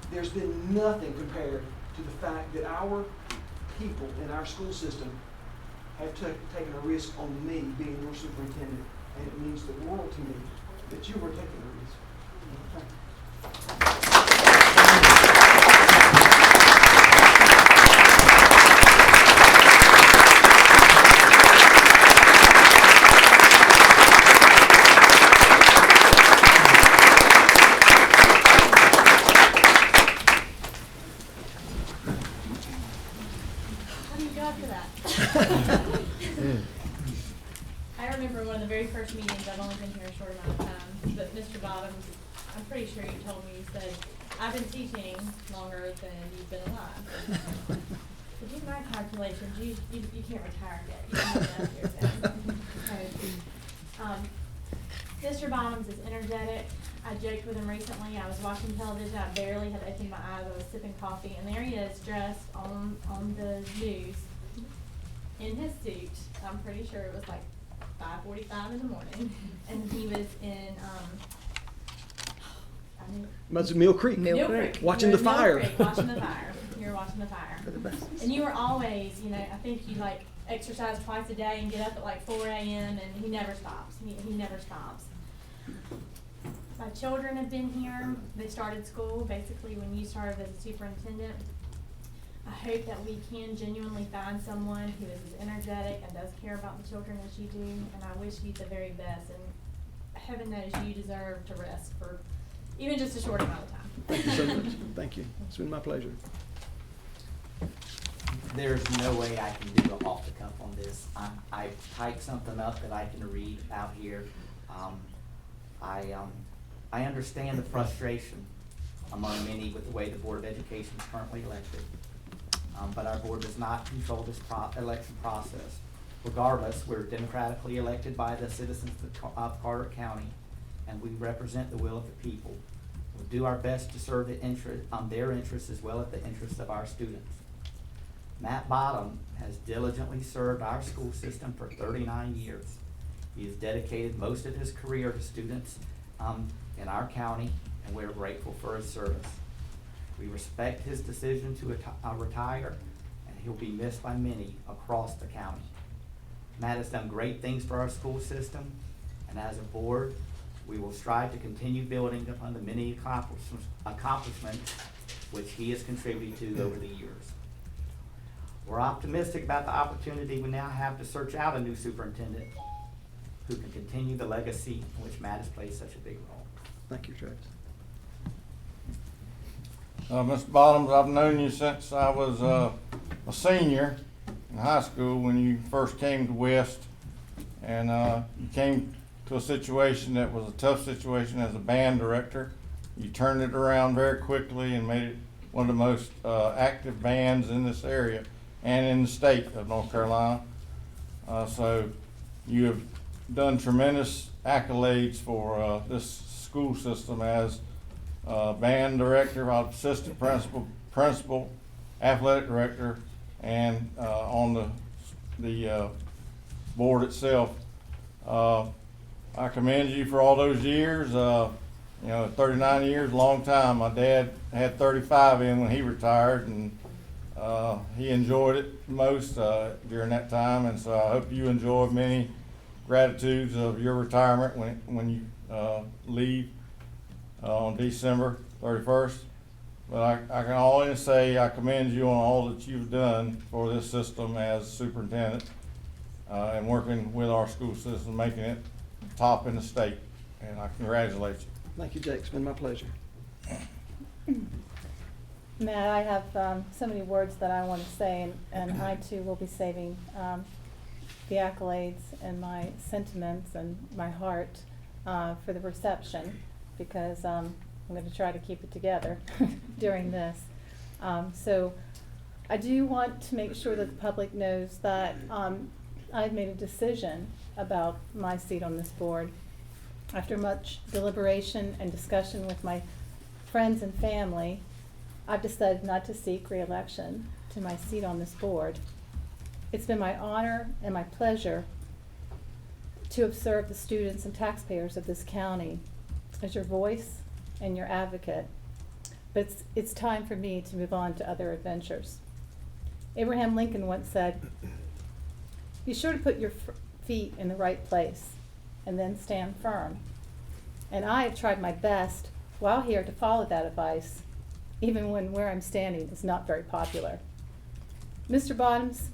There's been nothing compared to the fact that our people in our school system have taken a risk on me being your superintendent. And it means the world to me that you were taking a risk. Thank you. I remember one of the very first meetings, I've only been here a short amount of time, but Mr. Bottoms, I'm pretty sure you told me, you said, I've been teaching longer than you've been alive. To do my calculations, you can't retire yet. You don't have that here. Mr. Bottoms is energetic. I joked with him recently. I was watching television. I barely had opened my eyes. I was sipping coffee, and there he is, dressed on the news in his suit. I'm pretty sure it was like 5:45 in the morning, and he was in Mill Creek. Mill Creek. Watching You the were in fire. Mill Creek, watching the fire. You were watching the fire. For the best. And you were always, you know, I think you like exercise twice a day and get up at like 4 a.m. and he never stops. He never stops. My children have been here. They started school basically when you started as a superintendent. I hope that we can genuinely find someone who is as energetic and does care about the children as you do, and I wish you the very best. And heaven knows you deserve to rest for even just a short amount of time. Thank you so much. Thank you. It's been my pleasure. There's no way I can do it off the cuff on this. I typed something up that I can read out here. I understand the frustration among many with the way the Board of Education is currently elected. But our board does not control this election process. Regardless, we're democratically elected by the citizens of Carteret County, and we represent the will of the people. We'll do our best to serve their interests as well as the interests of our students. Matt Bottom has diligently served our school system for 39 years. He has dedicated most of his career to students in our county, and we're grateful for his service. We respect his decision to retire, and he'll be missed by many across the county. Matt has done great things for our school system, and as a board, we will strive to continue building upon the many accomplishments which he has contributed to over the years. We're optimistic about the opportunity we now have to search out a new superintendent who can continue the legacy in which Matt has played such a big role. Thank you, Travis. Mr. Bottoms, I've known you since I was a senior in high school when you first came to West, and you came to a situation that was a tough situation as a band director. You turned it around very quickly and made it one of the most active bands in this area and in the state of North Carolina. So you have done tremendous accolades for this school system as band director, assistant principal, athletic director, and on the board itself. I commend you for all those years. 39 years, a long time. My dad had 35 in when he retired, and he enjoyed it most during that time. And so I hope you enjoy many gratitudes of your retirement when you leave on December 31st. But I can only say I commend you on all that you've done for this system as superintendent and working with our school system, making it top in the state. And I congratulate you. Thank you, Jake. It's been my pleasure. Matt, I have so many words that I want to say, and I too will be saving the accolades and my sentiments and my heart for the reception, because I'm going to try to keep it together during this. So I do want to make sure that the public knows that I've made a decision about my seat on this board. After much deliberation and discussion with my friends and family, I've decided not to seek re-election to my seat on this board. It's been my honor and my pleasure to have served the students and taxpayers of this county as your voice and your advocate, but it's time for me to move on to other adventures. Abraham Lincoln once said, "Be sure to put your feet in the right place and then stand firm." And I have tried my best while here to follow that advice, even when where I'm standing is not very popular. Mr. Bottoms,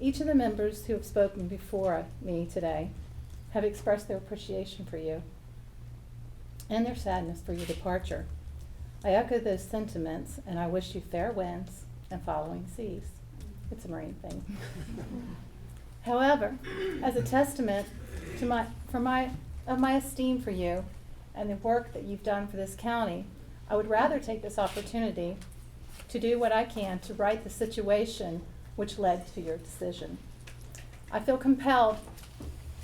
each of the members who have spoken before me today have expressed their appreciation for you and their sadness for your departure. I echo those sentiments, and I wish you fair winds and following seas. It's a Marine thing. However, as a testament to my esteem for you and the work that you've done for this county, I would rather take this opportunity to do what I can to right the situation which led to your decision. I feel compelled,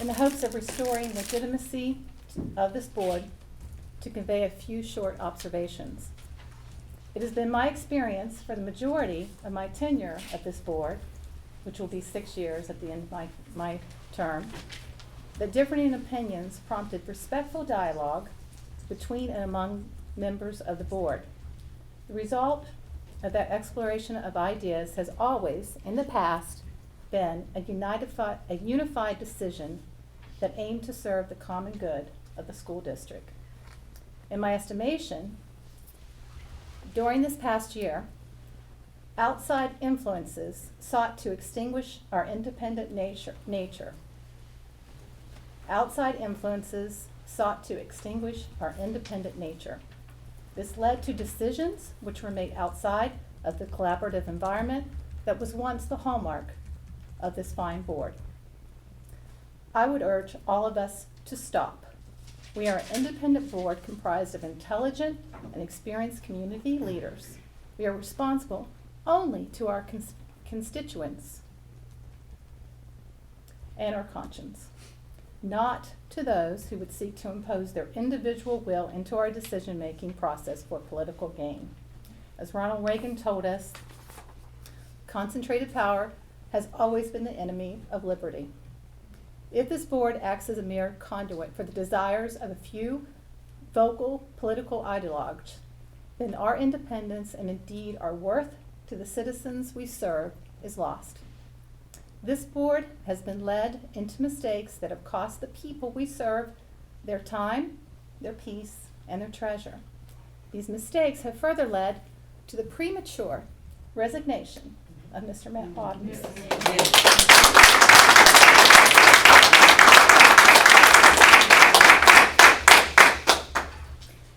in the hopes of restoring legitimacy of this board to convey a few short observations. It has been my experience for the majority of my tenure at this board, which will be 6 years at the end of my term, that differing opinions prompted respectful dialogue between and among members of the board. The result of that exploration of ideas has always, in the past, been a unified decision that aimed to serve the common good of the school district. In my estimation, during this past year, outside influences sought to extinguish our independent nature. Outside influences sought to extinguish our independent nature. This led to decisions which were made outside of the collaborative environment that was once the hallmark of this fine board. I would urge all of us to stop. We are an independent board comprised of intelligent and experienced community leaders. We are responsible only to our constituents and our conscience, not to those who would seek to impose their individual will into our decision-making process for political gain. As Ronald Reagan told us, concentrated power has always been the enemy of liberty. If this board acts as a mere conduit for the desires of a few vocal political ideologues, then our independence and indeed our worth to the citizens we serve is lost. This board has been led into mistakes that have cost the people we serve their time, their peace, and their treasure. These mistakes have further led to the premature resignation of Mr. Matt Bottoms.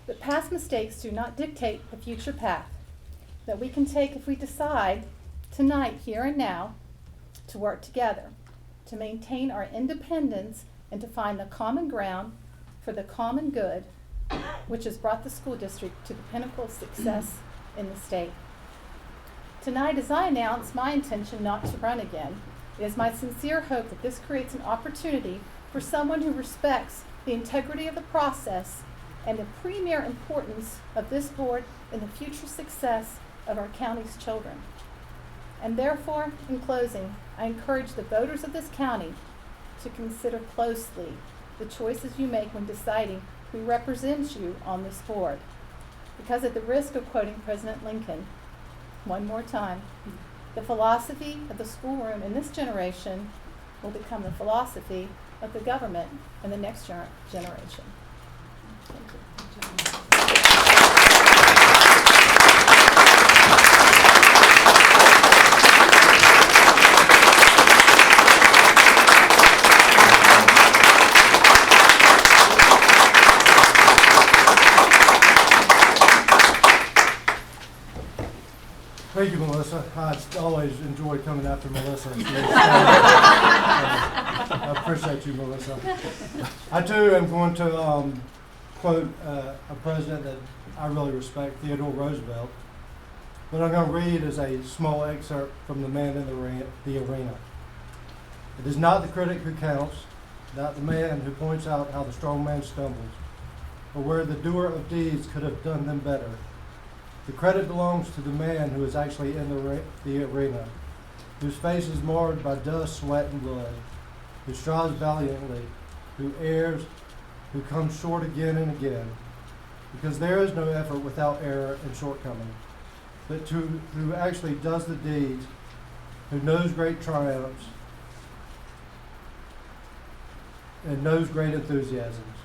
But past mistakes do not dictate the future path that we can take if we decide tonight, here and now, to work together, to maintain our independence and to find the common ground for the common good, which has brought the school district to the pinnacle of success in the state. Tonight, as I announce my intention not to run again, it is my sincere hope that this creates an opportunity for someone who respects the integrity of the process and the premier importance of this board in the future success of our county's children. And therefore, in closing, I encourage the voters of this county to consider closely the choices you make when deciding who represents you on this board. Because at the risk of quoting President Lincoln one more time, the philosophy of the schoolroom in this generation will become the philosophy of the government in the next generation. Thank you. Thank you, Melissa. I always enjoy coming after Melissa. I appreciate you, Melissa. I too am going to quote a president that I really respect, Theodore Roosevelt. What I'm going to read is a small excerpt from The Man in the Arena. It is not the critic who counts, not the man who points out how the strong man stumbles, or where the doer of deeds could have done them better. The credit belongs to the man who is actually in the arena, whose face is marred by dust, sweat, and blood, who strives valiantly, who errs, who comes short again and again, because there is no effort without error and shortcoming, but who actually does the deeds, who knows great triumphs and knows great enthusiasms,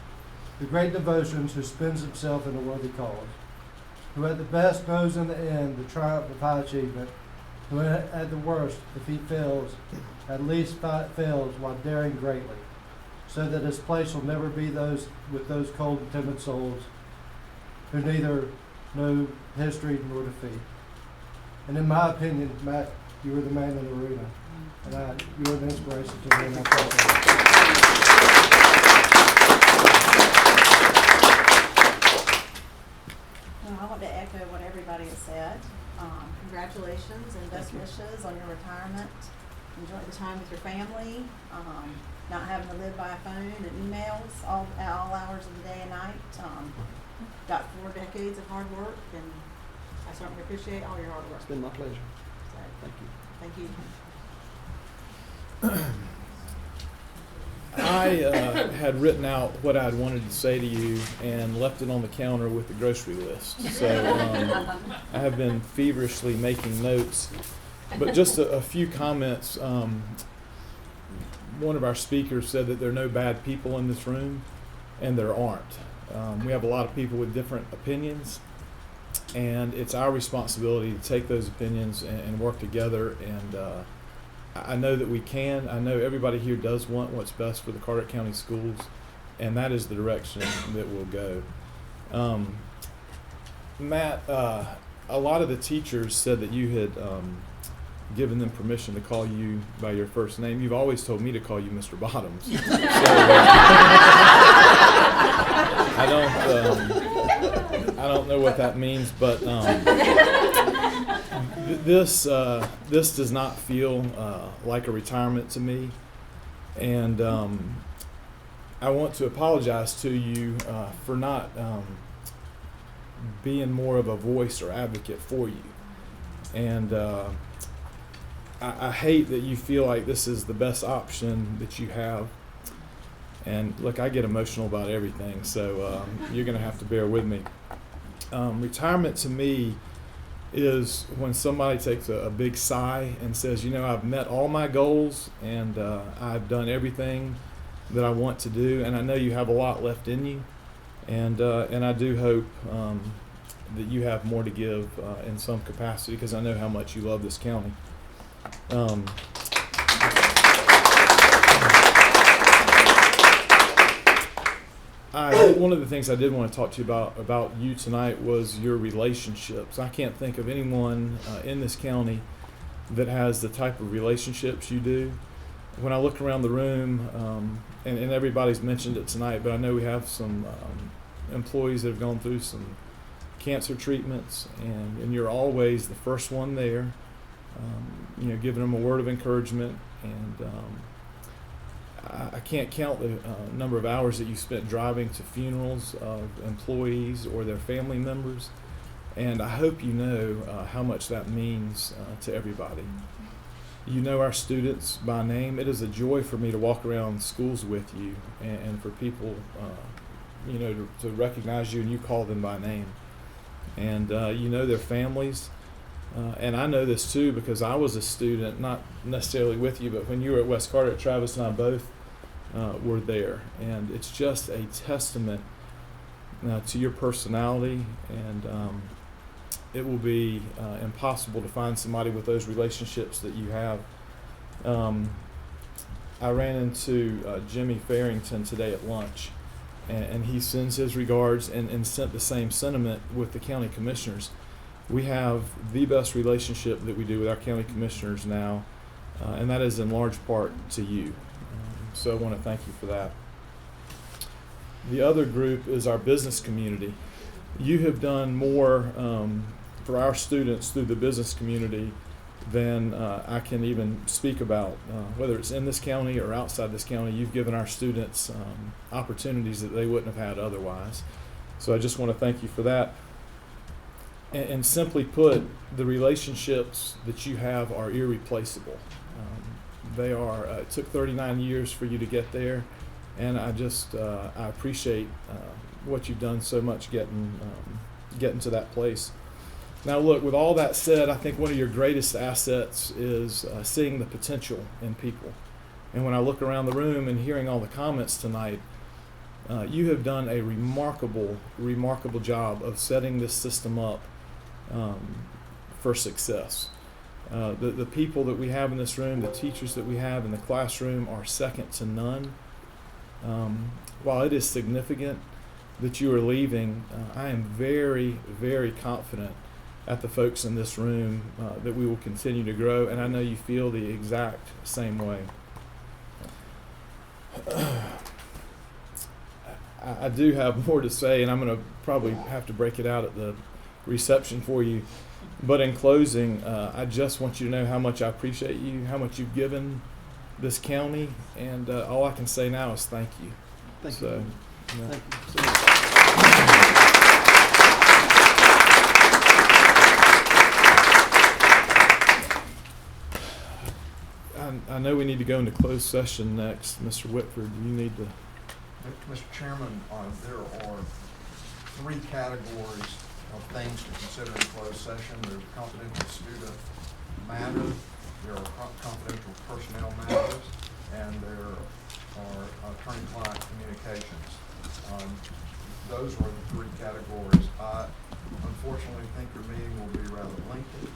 the great devotions, who spends himself in a worthy cause, who at the best knows in the end the triumph of high achievement, who at the worst, if he fails, at least fails while daring greatly, so that his place will never be with those cold and timid souls who neither know history nor defeat. And in my opinion, Matt, you were the man in the arena, and you were an inspiration to me, and I appreciate it. Well, I want to echo what everybody has said. Congratulations and best wishes on your retirement. Enjoy the time with your family. not having to live by a phone and emails at all hours of the day and night. Got 4 decades of hard work, and I certainly appreciate all your hard work. It's been my pleasure. So, Thank you. thank you. I had written out what I'd wanted to say to you and left it on the counter with the grocery list. So I have been feverishly making notes. But just a few comments. One of our speakers said that there are no bad people in this room, and there aren't. We have a lot of people with different opinions, and it's our responsibility to take those opinions and work together. And I know that we can. I know everybody here does want what's best for the Carteret County schools, and that is the direction that we'll go. Matt, a lot of the teachers said that you had given them permission to call you by your first name. You've always told me to call you Mr. Bottoms. So, I don't know what that means, but this does not feel like a retirement to me, and I want to apologize to you for not being more of a voice or advocate for you, and I hate that you feel like this is the best option that you have. And look, I get emotional about everything, so you're going to have to bear with me. Retirement to me is when somebody takes a big sigh and says, you know, I've met all my goals and I've done everything that I want to do, and I know you have a lot left in you, and I do hope that you have more to give in some capacity, because I know how much you love this county. One of the things I did want to talk to you about you tonight was your relationships. I can't think of anyone in this county that has the type of relationships you do. When I look around the room, and everybody's mentioned it tonight, but I know we have some employees that have gone through some cancer treatments, and you're always the first one there, giving them a word of encouragement, and I can't count the number of hours that you spent driving to funerals of employees or their family members, and I hope you know how much that means to everybody. You know our students by name. It is a joy for me to walk around schools with you and for people, to recognize you, and you call them by name. And you know their families. And I know this too because I was a student, not necessarily with you, but when you were at West Carteret, Travis and I both were there. And it's just a testament to your personality, and it will be impossible to find somebody with those relationships that you have. I ran into Jimmy Farrington today at lunch, and he sends his regards and sent the same sentiment with the county commissioners. We have the best relationship that we do with our county commissioners now, and that is in large part to you. So I want to thank you for that. The other group is our business community. You have done more for our students through the business community than I can even speak about. Whether it's in this county or outside this county, you've given our students opportunities that they wouldn't have had otherwise. So I just want to thank you for that. And simply put, the relationships that you have are irreplaceable. They are. It took 39 years for you to get there, and I appreciate what you've done so much getting to that place. Now, look, with all that said, I think one of your greatest assets is seeing the potential in people. And when I look around the room and hearing all the comments tonight, you have done a remarkable, remarkable job of setting this system up for success. The people that we have in this room, the teachers that we have in the classroom are second to none. While it is significant that you are leaving, I am very, very confident at the folks in this room that we will continue to grow, and I know you feel the exact same way. I do have more to say, and I'm going to probably have to break it out at the reception for you. But in closing, I just want you to know how much I appreciate you, how much you've given this county, and all I can say now is thank you. Thank so, you. Yeah. Thank you. I know we need to go into closed session next. Mr. Whitford, you need to. Mr. Chairman, there are 3 categories of things to consider in closed session. There's confidential student matters, there are confidential personnel matters, and there are attorney-client communications. Those are the 3 categories. I unfortunately think your meeting will be rather lengthy.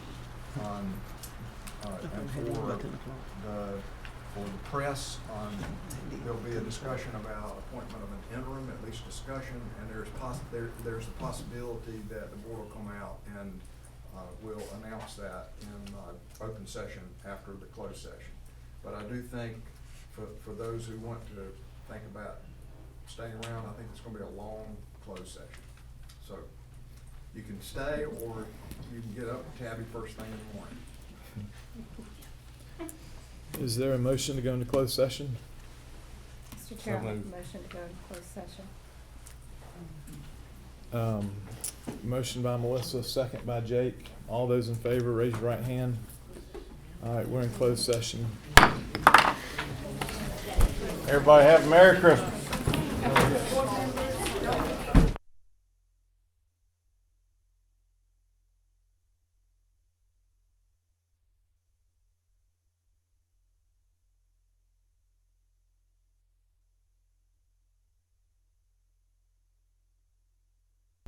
And for the press, there'll be a discussion about appointment of an interim, at least discussion, and there's a possibility that the board will come out and will announce that in open session after the closed session. But I do think for those who want to think about staying around, I think it's going to be a long closed session. So you can stay, or you can get up and tabby first thing in the morning. Is there a motion to go into closed session? Mr. Chair, I make a motion to go into closed session. Motion by Melissa, second by Jake. All those in favor, raise your right hand. All right, we're in closed session. Everybody have a Merry Christmas.